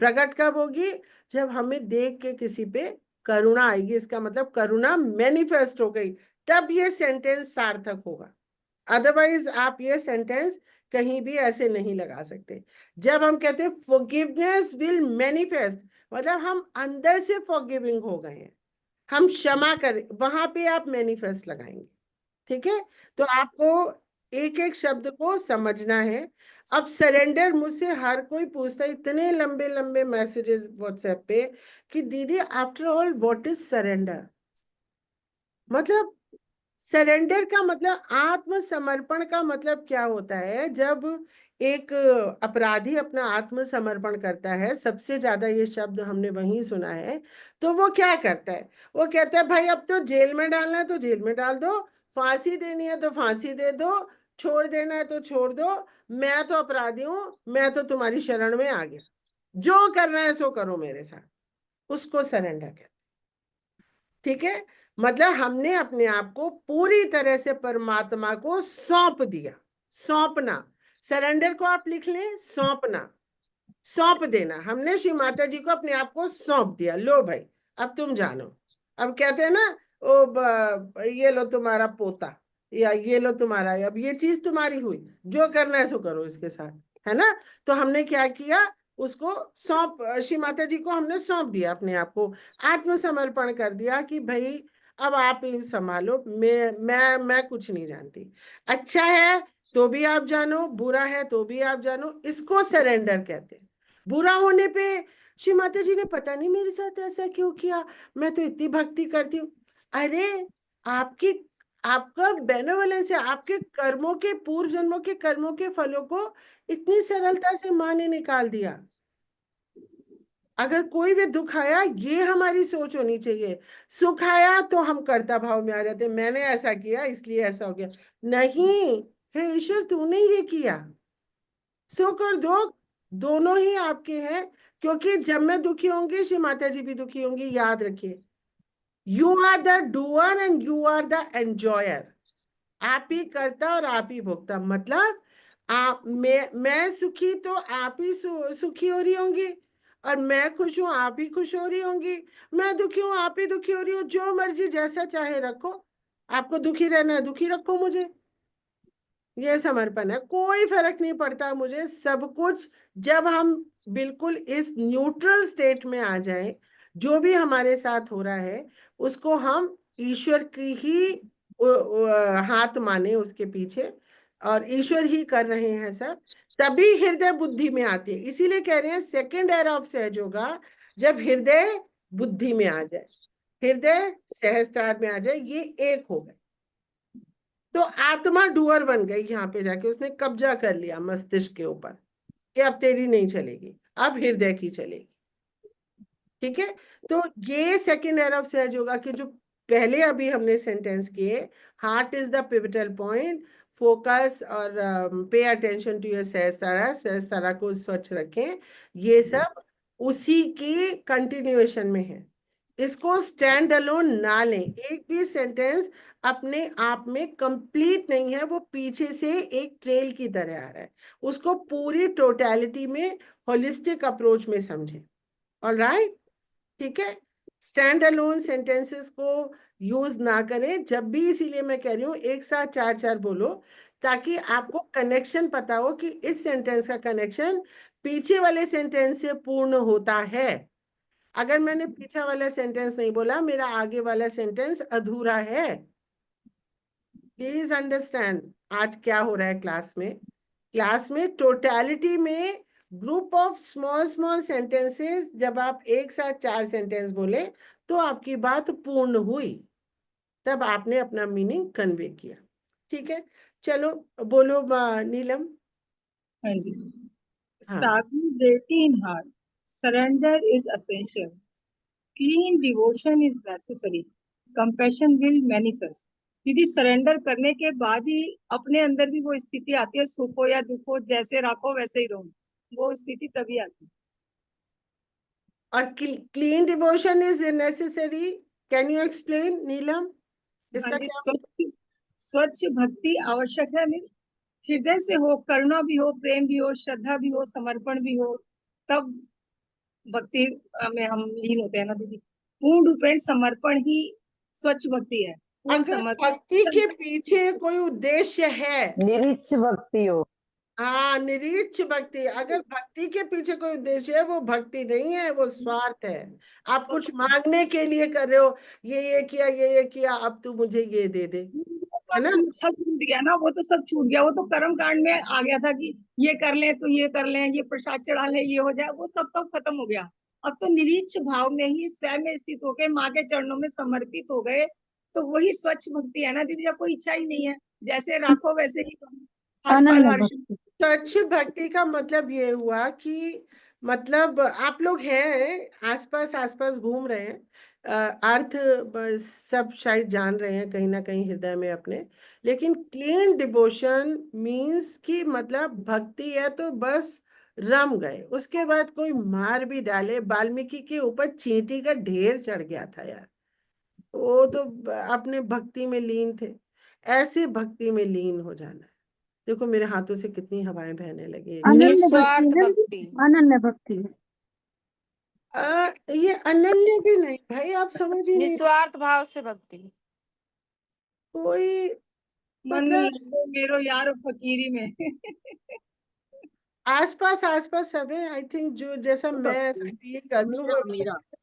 प्रकट कब होगी? जब हमें देख के किसी पे करुणा आएगी, इसका मतलब करुणा मैनिफेस्ट हो गई, तब ये सेंटेंस सार्थक होगा। अदरवाइज आप ये सेंटेंस कहीं भी ऐसे नहीं लगा सकते। जब हम कहते हैं फॉरगिवनेस विल मैनिफेस्ट, मतलब हम अंदर से फॉरगिविंग हो गए हैं, हम क्षमा करें, वहां पे आप मैनिफेस्ट लगाएंगे। ठीक है, तो आपको एक एक शब्द को समझना है। अब सरेंडर, मुझसे हर कोई पूछता है, इतने लंबे लंबे मैसेजेस व्हाट्सएप पे कि दीदी after all what is surrender, मतलब सरेंडर का मतलब, आत्मसमर्पण का मतलब क्या होता है? जब एक अपराधी अपना आत्मसमर्पण करता है, सबसे ज्यादा ये शब्द हमने वहीं सुना है, तो वो क्या करता है? वो कहता है भाई अब तो जेल में डालना है तो जेल में डाल दो, फांसी देनी है तो फांसी दे दो, छोड़ देना है तो छोड़ दो, मैं तो अपराधी हूं, मैं तो तुम्हारी शरण में आ गया, जो करना है सो करो मेरे साथ। उसको सरेंडर कहते हैं। ठीक है, मतलब हमने अपने आप को पूरी तरह से परमात्मा को सौंप दिया। सौंपना, सरेंडर को आप लिख लें, सौंपना, सौंप देना। हमने श्री माता जी को अपने आप को सौंप दिया, लो भाई अब तुम जानो। अब कहते हैं ना, ये लो तुम्हारा पोता, या ये लो तुम्हारा, अब ये चीज तुम्हारी हुई, जो करना है सो करो इसके साथ, है ना। तो हमने क्या किया, उसको सौंप, श्री माता जी को हमने सौंप दिया, अपने आप को आत्मसमर्पण कर दिया कि भाई अब आप ही संभालो, मैं कुछ नहीं जानती, अच्छा है तो भी आप जानो, बुरा है तो भी आप जानो, इसको सरेंडर कहते हैं। बुरा होने पे श्री माता जी ने पता नहीं मेरे साथ ऐसा क्यों किया, मैं तो इतनी भक्ति करती हूँ। अरे आपकी, आपका बेनेवोलेंस है, आपके कर्मों के, पूर्व जन्मों के कर्मों के फलों को इतनी सरलता से माँ ने निकाल दिया। अगर कोई भी दुख आया, ये हमारी सोच होनी चाहिए, सुख आया तो हम कर्ता भाव में आ जाते, मैंने ऐसा किया इसलिए ऐसा हो गया। नहीं, हे ईश्वर तूने ये किया, सुख और दुख दोनों ही आपके हैं, क्योंकि जब मैं दुखी होंगी श्री माता जी भी दुखी होंगी, याद रखिए। You are the doer and you are the enjoyer, आप ही करता और आप ही भोगता। मतलब आप, मैं सुखी तो आप ही सुखी हो रही होंगी, और मैं खुश हूं आप ही खुश हो रही होंगी, मैं दुखी हूं आप ही दुखी हो रही हो, जो मर्जी जैसा चाहे रखो, आपको दुखी रहना है दुखी रखो, मुझे ये समर्पण है, कोई फर्क नहीं पड़ता मुझे, सब कुछ। जब हम बिल्कुल इस न्यूट्रल स्टेट में आ जाएं, जो भी हमारे साथ हो रहा है उसको हम ईश्वर की ही हाथ माने उसके पीछे, और ईश्वर ही कर रहे हैं सब, तभी हृदय बुद्धि में आती है। इसीलिए कह रहे हैं second era of Sahaja yoga, जब हृदय बुद्धि में आ जाए, हृदय सहस्त्रार में आ जाए, ये एक हो गए, तो आत्मा डूअर बन गई, यहाँ पे जाके उसने कब्जा कर लिया मस्तिष्क के ऊपर कि अब तेरी नहीं चलेगी, अब हृदय की चलेगी। ठीक है, तो ये second era of Sahaja yoga के जो पहले अभी हमने सेंटेंस किए, heart is the pivotal point, focus और पे अटेंशन टू योर सहस्त्रार, सहस्त्रार को स्वच्छ रखें, ये सब उसी की कंटिन्यूएशन में है। इसको स्टैंड अलोन ना लें, एक भी सेंटेंस अपने आप में कंप्लीट नहीं है, वो पीछे से एक ट्रेल की तरह आ रहा है, उसको पूरी टोटलिटी में होलिस्टिक अप्रोच में समझें। ऑलराइट, ठीक है, स्टैंड अलोन सेंटेंसेस को यूज ना करें जब भी, इसीलिए मैं कह रही हूँ एक साथ चार चार बोलो, ताकि आपको कनेक्शन पता हो कि इस सेंटेंस का कनेक्शन पीछे वाले सेंटेंस से पूर्ण होता है। अगर मैंने पीछे वाला सेंटेंस नहीं बोला, मेरा आगे वाला सेंटेंस अधूरा है। प्लीज अंडरस्टैंड आज क्या हो रहा है क्लास में। क्लास में टोटलिटी में group of small small sentences, जब आप एक साथ चार सेंटेंस बोले तो आपकी बात पूर्ण हुई, तब आपने अपना मीनिंग कन्वे किया। ठीक है, चलो बोलो नीलम। हाँ जी। हाँ, Stability in heart. Surrender is essential. Clean devotion is necessary. Compassion will manifest. दीदी सरेंडर करने के बाद ही अपने अंदर भी वो स्थिति आती है, सुख हो या दुख हो, जैसे रखो वैसे ही रहो, वो स्थिति तभी आती है। और clean devotion is necessary, can you explain Neelam, हाँ इसका जी, क्या? स्वच्छ भक्ति आवश्यक है, मीन हृदय से हो, करुणा भी हो, प्रेम भी हो, श्रद्धा भी हो, समर्पण भी हो, तब भक्ति में हम लीन होते हैं ना दीदी। पूर्ण रूपेण समर्पण ही स्वच्छ भक्ति है। पूर्ण अगर समर्पण भक्ति के पीछे कोई उद्देश्य है, निरीक्ष भक्ति हो। हाँ, निरीक्ष भक्ति, अगर भक्ति के पीछे कोई उद्देश्य है, वो भक्ति नहीं है, वो स्वार्थ है। आप कुछ मांगने के लिए कर रहे हो, ये किया, ये किया, अब तू मुझे ये दे दे, है ना? सब छूट गया ना, वो तो सब छूट गया। वो तो कर्म कांड में आ गया था कि ये कर लें तो ये कर लें, ये प्रसाद चढ़ा लें, ये हो जाए, वो सब तो खत्म हो गया। अब तो निरीक्ष भाव में ही स्वयं में स्थित होके माँ के चरणों में समर्पित हो गए, तो वही स्वच्छ भक्ति है ना दीदी। जब कोई इच्छा ही नहीं है, जैसे राखो वैसे ही करो, हर पल हर क्षण। स्वच्छ भक्ति का मतलब ये हुआ कि मतलब आप लोग हैं आसपास घूम रहे हैं, अर्थ सब शायद जान रहे हैं कहीं ना कहीं हृदय में अपने, लेकिन क्लीन डिवोशन मीन्स कि मतलब भक्ति है तो बस रम गए, उसके बाद कोई मार भी डाले। वाल्मीकि के ऊपर चींटी का ढेर चढ़ गया था यार, वो तो अपने भक्ति में लीन थे। ऐसे भक्ति में लीन हो जाना है। देखो मेरे हाथों से कितनी हवाएं बहने लगी। निस्वार्थ भक्ति। अनन्य भक्ति। ये अनन्य भी नहीं भाई, आप समझ ही नहीं। निस्वार्थ भाव से भक्ति। कोई मन मतलब मेरो यार फकीरी में आसपास सब है। आई थिंक जो जैसा मैं ऐसा फील करती हूँ, वो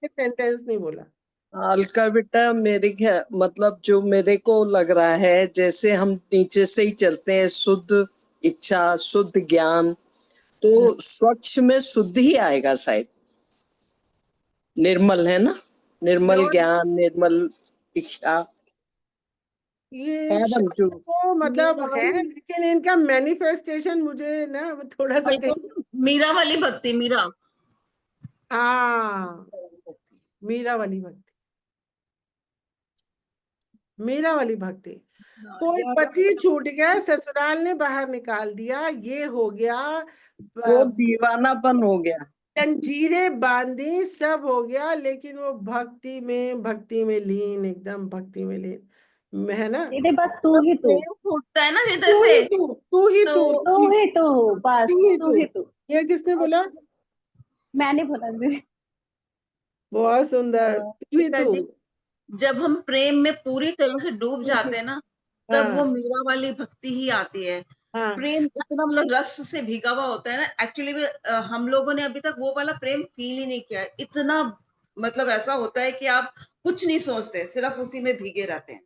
सेंटेंस नहीं बोला। अलका बेटा, मतलब जो मेरे को लग रहा है, जैसे हम नीचे से ही चलते हैं, शुद्ध इच्छा, शुद्ध ज्ञान, तो स्वच्छ में शुद्ध ही आएगा शायद। निर्मल है ना, निर्मल ज्ञान, निर्मल इच्छा, ये तो मतलब है, लेकिन इनका मैनिफेस्टेशन मुझे ना थोड़ा सा मीरा वाली भक्ति, मीरा। हाँ, मीरा वाली भक्ति, मीरा वाली भक्ति। कोई पति छूट गया, ससुराल ने बाहर निकाल दिया, ये हो गया, वो दीवानापन हो गया, जंजीरें बांधी, सब हो गया, लेकिन वो भक्ति में लीन, एकदम भक्ति में लीन है ना। दीदी बस तू ही तू फूटता है ना हृदय से, तू ही तू, बस तू ही तू। ये किसने बोला? मैंने बोला दीदी। बहुत सुंदर, तू ही तू। जब हम प्रेम में पूरी तरह से डूब जाते हैं ना, तब वो मीरा वाली भक्ति ही आती है। प्रेम इतना मतलब रस से भीगा हुआ होता है ना। एक्चुअली में हम लोगों ने अभी तक वो वाला प्रेम फील ही नहीं किया है। इतना मतलब ऐसा होता है कि आप कुछ नहीं सोचते, सिर्फ उसी में भीगे रहते हैं।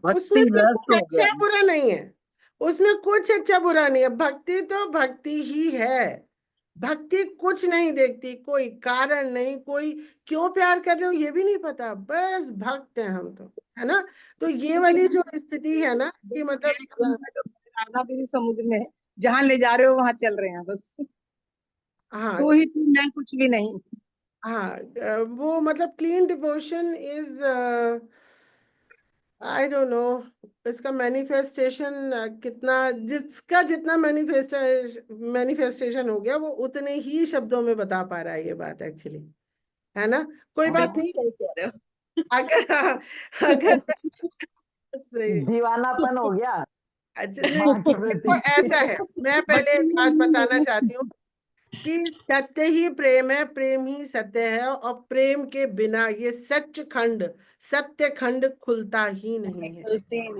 उसमें तो कुछ अच्छा बुरा नहीं है, उसमें कुछ अच्छा बुरा नहीं है। भक्ति तो भक्ति ही है। भक्ति कुछ नहीं देखती, कोई कारण नहीं, कोई क्यों प्यार कर रहे हो ये भी नहीं पता, बस भक्त हैं हम तो, है ना। तो ये वाली जो स्थिति है ना कि मतलब समुद्र में जहाँ ले जा रहे हो वहां चल रहे हैं बस। हाँ, तू ही तू, मैं कुछ भी नहीं। हाँ, वो मतलब clean devotion is I don't know, इसका मैनिफेस्टेशन कितना, जिसका जितना मैनिफेस्टेशन हो गया वो उतने ही शब्दों में बता पा रहा है ये बात एक्चुअली, है ना। कोई बात नहीं, अगर दीवानापन हो गया। अच्छा नहीं, देखो ऐसा है, मैं पहले एक बात बताना चाहती हूँ कि सत्य ही प्रेम है, प्रेम ही सत्य है, और प्रेम के बिना ये सत्य खंड खुलता ही नहीं है।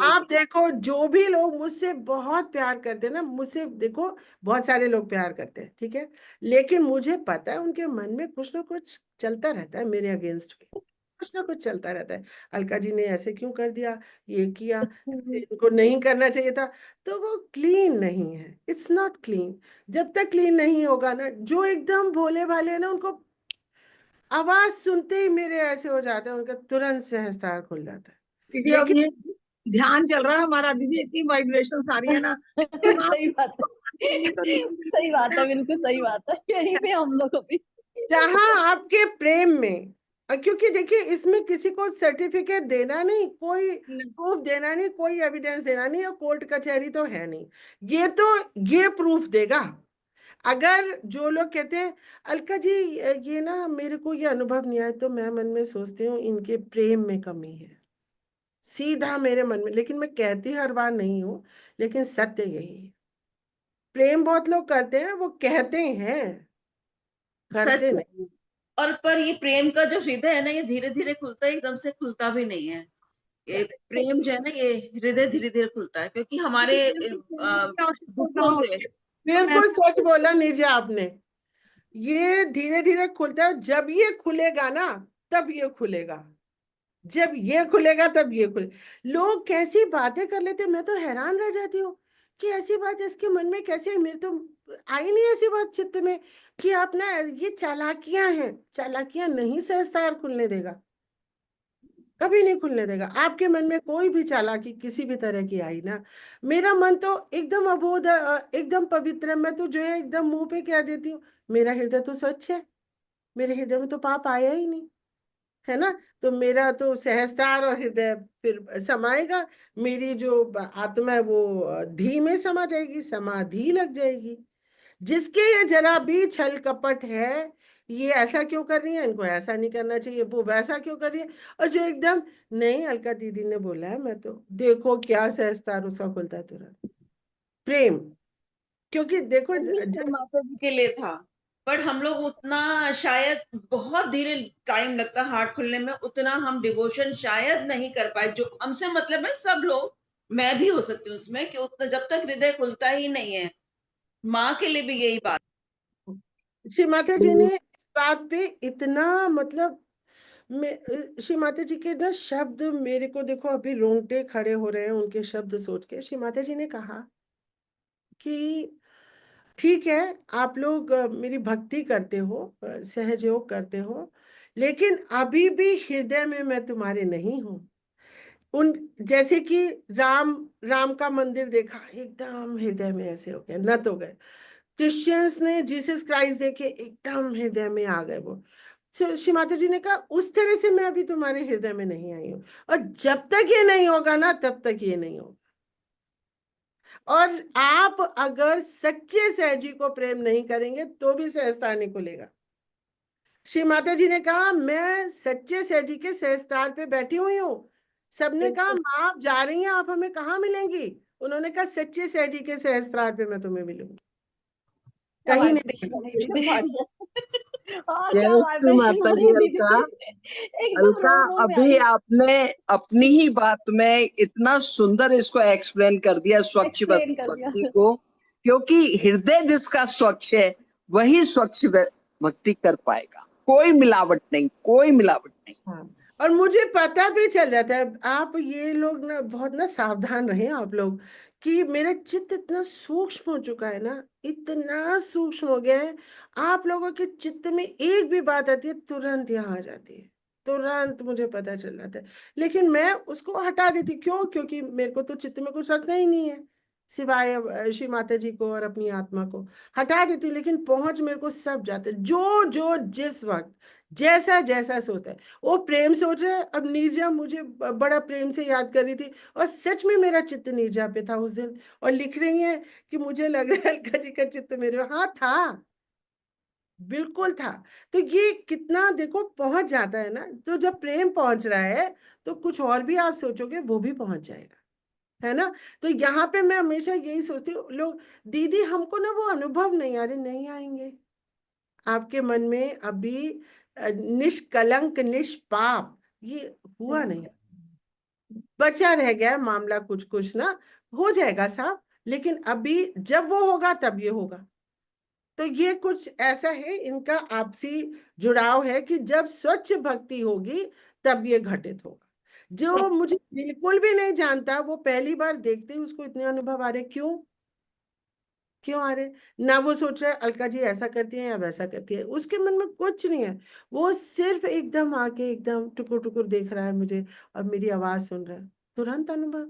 आप देखो जो भी लोग मुझसे बहुत प्यार करते हैं ना, मुझसे देखो बहुत सारे लोग प्यार करते हैं, ठीक है, लेकिन मुझे पता है उनके मन में कुछ ना कुछ चलता रहता है मेरे अगेंस्ट में, कुछ ना कुछ चलता रहता है। अलका जी ने ऐसे क्यों कर दिया, ये किया, इनको नहीं करना चाहिए था, तो वो क्लीन नहीं है, इट्स नॉट क्लीन। जब तक क्लीन नहीं होगा ना, जो एकदम भोले भाले हैं ना, उनको आवाज सुनते ही मेरे ऐसे हो जाते हैं, उनका तुरंत सहस्त्रार खुल जाता है। दीदी अब ये ध्यान चल रहा है हमारा दीदी, इतनी वाइब्रेशन आ रही है ना। सही बात है, बिल्कुल सही बात है, यही पे हम लोग अभी जहां आपके प्रेम में, क्योंकि देखिए इसमें किसी को सर्टिफिकेट देना नहीं, कोई प्रूफ देना नहीं, कोई एविडेंस देना नहीं, और कोर्ट कचहरी तो है नहीं, ये प्रूफ देगा। अगर जो लोग कहते हैं अलका जी ये ना मेरे को ये अनुभव नहीं आया, तो मैं मन में सोचती हूँ इनके प्रेम में कमी है, सीधा मेरे मन में। लेकिन मैं कहती हर बार नहीं हूँ, लेकिन सत्य यही है। प्रेम बहुत लोग करते हैं, वो कहते हैं, करते नहीं। और पर ये प्रेम का जो हृदय है ना, ये धीरे धीरे खुलता है, एकदम से खुलता भी नहीं है। ये प्रेम जो है ना, ये हृदय धीरे धीरे खुलता है, क्योंकि हमारे दुखों से। बिल्कुल सच बोला नीजा आपने। ये धीरे धीरे खुलता है, जब ये खुलेगा ना तब ये खुलेगा, जब ये खुलेगा तब ये खुले। लोग कैसी बातें कर लेते, मैं तो हैरान रह जाती हूँ कि ऐसी बात इसके मन में कैसे, मेरे तो आई नहीं ऐसी बात चित्त में कि आप ना, ये चालाकियां हैं, चालाकियां नहीं सहस्त्रार खुलने देगा, कभी नहीं खुलने देगा। आपके मन में कोई भी चालाकी किसी भी तरह की आई ना, मेरा मन तो एकदम अबोध एकदम पवित्र है। मैं तो जो है एकदम मुंह पे कह देती हूँ, मेरा हृदय तो स्वच्छ है, मेरे हृदय में तो पाप आया ही नहीं, है ना। तो मेरा तो सहस्त्रार और हृदय फिर समाएगा, मेरी जो आत्मा है वो धी में समा जाएगी, समाधि लग जाएगी। जिसके ये जरा भी छल कपट है, ये ऐसा क्यों कर रही है, इनको ऐसा नहीं करना चाहिए, वो वैसा क्यों कर रही है, और जो एकदम नहीं, अलका दीदी ने बोला है, मैं तो देखो क्या सहस्त्रार उसका खुलता है तुरंत, प्रेम। क्योंकि देखो माता जी के लिए था, बट हम लोग उतना शायद बहुत धीरे टाइम लगता हार्ट खुलने में, उतना हम डिवोशन शायद नहीं कर पाए जो हमसे मतलब है। सब लोग, मैं भी हो सकती हूँ उसमें, कि उतना जब तक हृदय खुलता ही नहीं है। माँ के लिए भी यही बात। श्री माता जी ने इस बात पे इतना मतलब, श्री माता जी के ना शब्द मेरे को, देखो अभी रोंगटे खड़े हो रहे हैं उनके शब्द सोच के। श्री माता जी ने कहा कि ठीक है, आप लोग मेरी भक्ति करते हो, सहयोग करते हो, लेकिन अभी भी हृदय में मैं तुम्हारे नहीं हूं। उन जैसे कि राम का मंदिर देखा, एकदम हृदय में ऐसे हो गए, नत हो गए। क्रिश्चियंस ने जीसस क्राइस्ट देखे, एकदम हृदय में आ गए वो। श्री माता जी ने कहा उस तरह से मैं अभी तुम्हारे हृदय में नहीं आई हूं, और जब तक ये नहीं होगा ना तब तक ये नहीं होगा। और आप अगर सच्चे सहजी को प्रेम नहीं करेंगे तो भी सहस्त्रार नहीं खुलेगा। श्री माता जी ने कहा मैं सच्चे सहजी के सहस्त्रार पे बैठी हुई हूँ। सबने कहा माँ आप जा रही हैं, आप हमें कहाँ मिलेंगी? उन्होंने कहा सच्चे सहजी के सहस्त्रार पे मैं तुम्हें मिलूंगी, कहीं नहीं। जय माता जी। अलका, अलका अभी आपने अपनी ही बात में इतना सुंदर इसको एक्सप्लेन कर दिया, स्वच्छ भक्ति को, क्योंकि हृदय जिसका स्वच्छ है वही स्वच्छ भक्ति कर पाएगा। कोई मिलावट नहीं, कोई मिलावट नहीं। हाँ। और मुझे पता भी चल जाता है, आप ये लोग ना बहुत ना सावधान रहे आप लोग, कि मेरा चित्त इतना सूक्ष्म हो चुका है ना, इतना सूक्ष्म हो गया है। आप लोगों के चित्त में एक भी बात आती है तुरंत यहाँ आ जाती है, तुरंत मुझे पता चल जाता है। लेकिन मैं उसको हटा देती, क्यों? क्योंकि मेरे को तो चित्त में कुछ रखना ही नहीं है सिवाय श्री माता जी को और अपनी आत्मा को, हटा देती हूँ। लेकिन पहुंच मेरे को सब जाते, जो जो जिस वक्त जैसा जैसा सोचता है। वो प्रेम सोच रहा है, अब नीरजा मुझे बड़ा प्रेम से याद कर रही थी, और सच में मेरा चित्त नीरजा पे था उस दिन, और लिख रही है कि मुझे लग रहा है अलका जी का चित्त मेरे, हाँ था, बिल्कुल था। तो ये कितना देखो पहुंच जाता है ना। तो जब प्रेम पहुंच रहा है तो कुछ और भी आप सोचोगे वो भी पहुंच जाएगा, है ना। तो यहाँ पे मैं हमेशा यही सोचती हूँ, लोग दीदी हमको ना वो अनुभव नहीं आ रहे, नहीं आएंगे। आपके मन में अभी निष्कलंक निष्पाप ये हुआ नहीं, बचा रह गया मामला कुछ कुछ ना, हो जाएगा साहब। लेकिन अभी जब वो होगा तब ये होगा। तो ये कुछ ऐसा है, इनका आपसी जुड़ाव है कि जब स्वच्छ भक्ति होगी तब ये घटित होगा। जो मुझे बिल्कुल भी नहीं जानता, वो पहली बार देखते ही उसको इतने अनुभव आ रहे, क्यों क्यों आ रहे ना। वो सोच रहा है अलका जी ऐसा करती है या वैसा करती है, उसके मन में कुछ नहीं है। वो सिर्फ एकदम आके एकदम टुकुर टुकुर देख रहा है मुझे, और मेरी आवाज सुन रहा है, तुरंत अनुभव,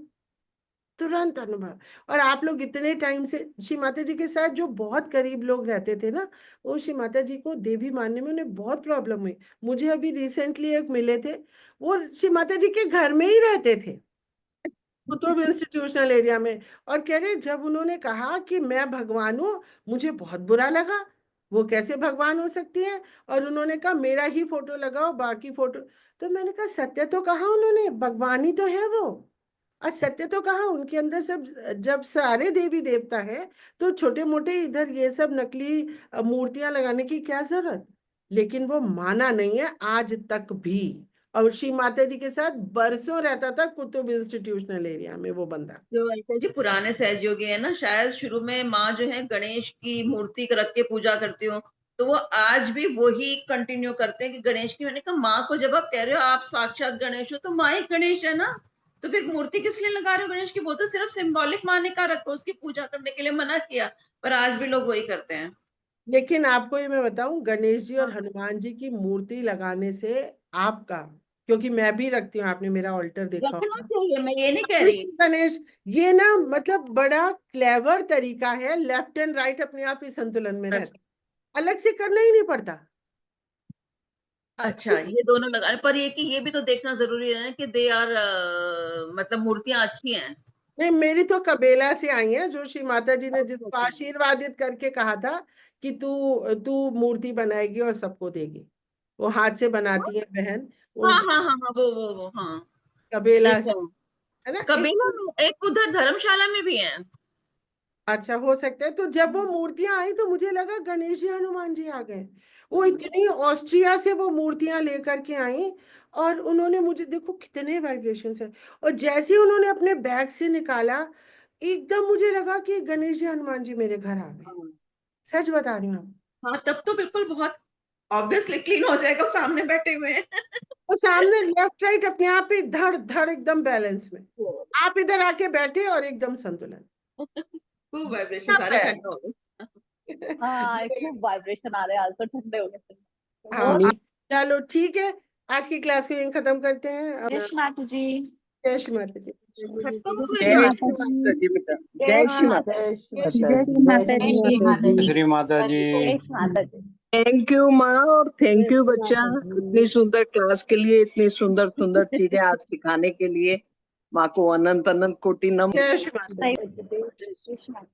तुरंत अनुभव। और आप लोग इतने टाइम से श्री माता जी के साथ जो बहुत करीब लोग रहते थे ना, वो श्री माता जी को देवी मानने में उन्हें बहुत प्रॉब्लम हुई। मुझे अभी रिसेंटली एक मिले थे, वो श्री माता जी के घर में ही रहते थे, कुतुब इंस्टीट्यूशनल एरिया में, और कह रहे जब उन्होंने कहा कि मैं भगवान हूँ, मुझे बहुत बुरा लगा, वो कैसे भगवान हो सकती है। और उन्होंने कहा मेरा ही फोटो लगाओ, बाकी फोटो। तो मैंने कहा सत्य तो कहा उन्होंने, भगवान ही तो है वो, और सत्य तो कहा उनके अंदर सब। जब सारे देवी देवता है तो छोटे मोटे इधर ये सब नकली मूर्तियां लगाने की क्या जरूरत। लेकिन वो माना नहीं है आज तक भी। और श्री माता जी के साथ बरसों रहता था कुतुब इंस्टीट्यूशनल एरिया में वो बंदा। जो अंकल जी पुराने सहजयोगी है ना, शायद शुरू में माँ जो है गणेश की मूर्ति रख के पूजा करती हो, तो वो आज भी वही कंटिन्यू करते हैं कि गणेश की। मैंने कहा माँ को जब आप कह रहे हो आप साक्षात गणेश हो, तो माँ ही गणेश है ना, तो फिर मूर्ति किस लिए लगा रहे हो गणेश की? वो तो सिर्फ सिंबॉलिक माने का रखो, उसकी पूजा करने के लिए मना किया, पर आज भी लोग वही करते हैं। लेकिन आपको ये मैं बताऊं, गणेश जी और हनुमान जी की मूर्ति लगाने से आपका, क्योंकि मैं भी रखती हूँ, आपने मेरा ऑल्टर देखा रखना होगा, चाहिए, मैं ये नहीं कह रही। गणेश, ये ना मतलब बड़ा क्लेवर तरीका है, लेफ्ट एंड राइट अपने आप ही संतुलन में रहता, अलग से करना ही नहीं पड़ता। अच्छा, ये दोनों लगा, पर ये कि ये भी तो देखना जरूरी है ना कि दे आर मतलब मूर्तियां अच्छी हैं। नहीं, मेरी तो कबेला से आई है, जो श्री माता जी ने जिसको आशीर्वादित करके कहा था कि तू तू मूर्ति बनाएगी और सबको देगी, वो हाथ से बनाती है बहन, हाँ उनके हाँ हाँ हाँ, वो हाँ, कबेला देखा से, है ना। कबीला में, एक उधर धर्मशाला में भी है। अच्छा, हो सकता है। तो जब वो मूर्तियां आई तो मुझे लगा गणेश जी हनुमान जी आ गए। वो इतनी ऑस्ट्रिया से वो मूर्तियां लेकर के आई, और उन्होंने मुझे, देखो कितने वाइब्रेशंस है, और जैसे ही उन्होंने अपने बैग से निकाला, एकदम मुझे लगा कि गणेश जी हनुमान जी मेरे घर आ गए। सच बता रही हूँ। हाँ, तब तो बिल्कुल बहुत ऑब्वियसली क्लीन हो जाएगा, सामने बैठे हुए हैं। और सामने लेफ्ट राइट अपने आप ही धड़ धड़ एकदम बैलेंस में, आप इधर आके बैठे और एकदम संतुलन। खूब वाइब्रेशन सारे ठंडे हो गए। हाँ, खूब वाइब्रेशन आ रहे हैं आज तो, ठंडे हो गए। हाँ, चलो ठीक है, आज की क्लास को यहीं खत्म करते हैं। अब जय श्री माता जी। जय श्री माता जी। जय श्री माता जी बेटा, जय श्री माता, जय श्री माता जी। श्री माता जी। थैंक यू माँ, और थैंक यू बच्चा, इतनी सुंदर क्लास के लिए, इतनी सुंदर सुंदर चीजें आज सिखाने के लिए। माँ को अनंत अनंत कोटि नमन। जय श्री माता जी। जय श्री माता।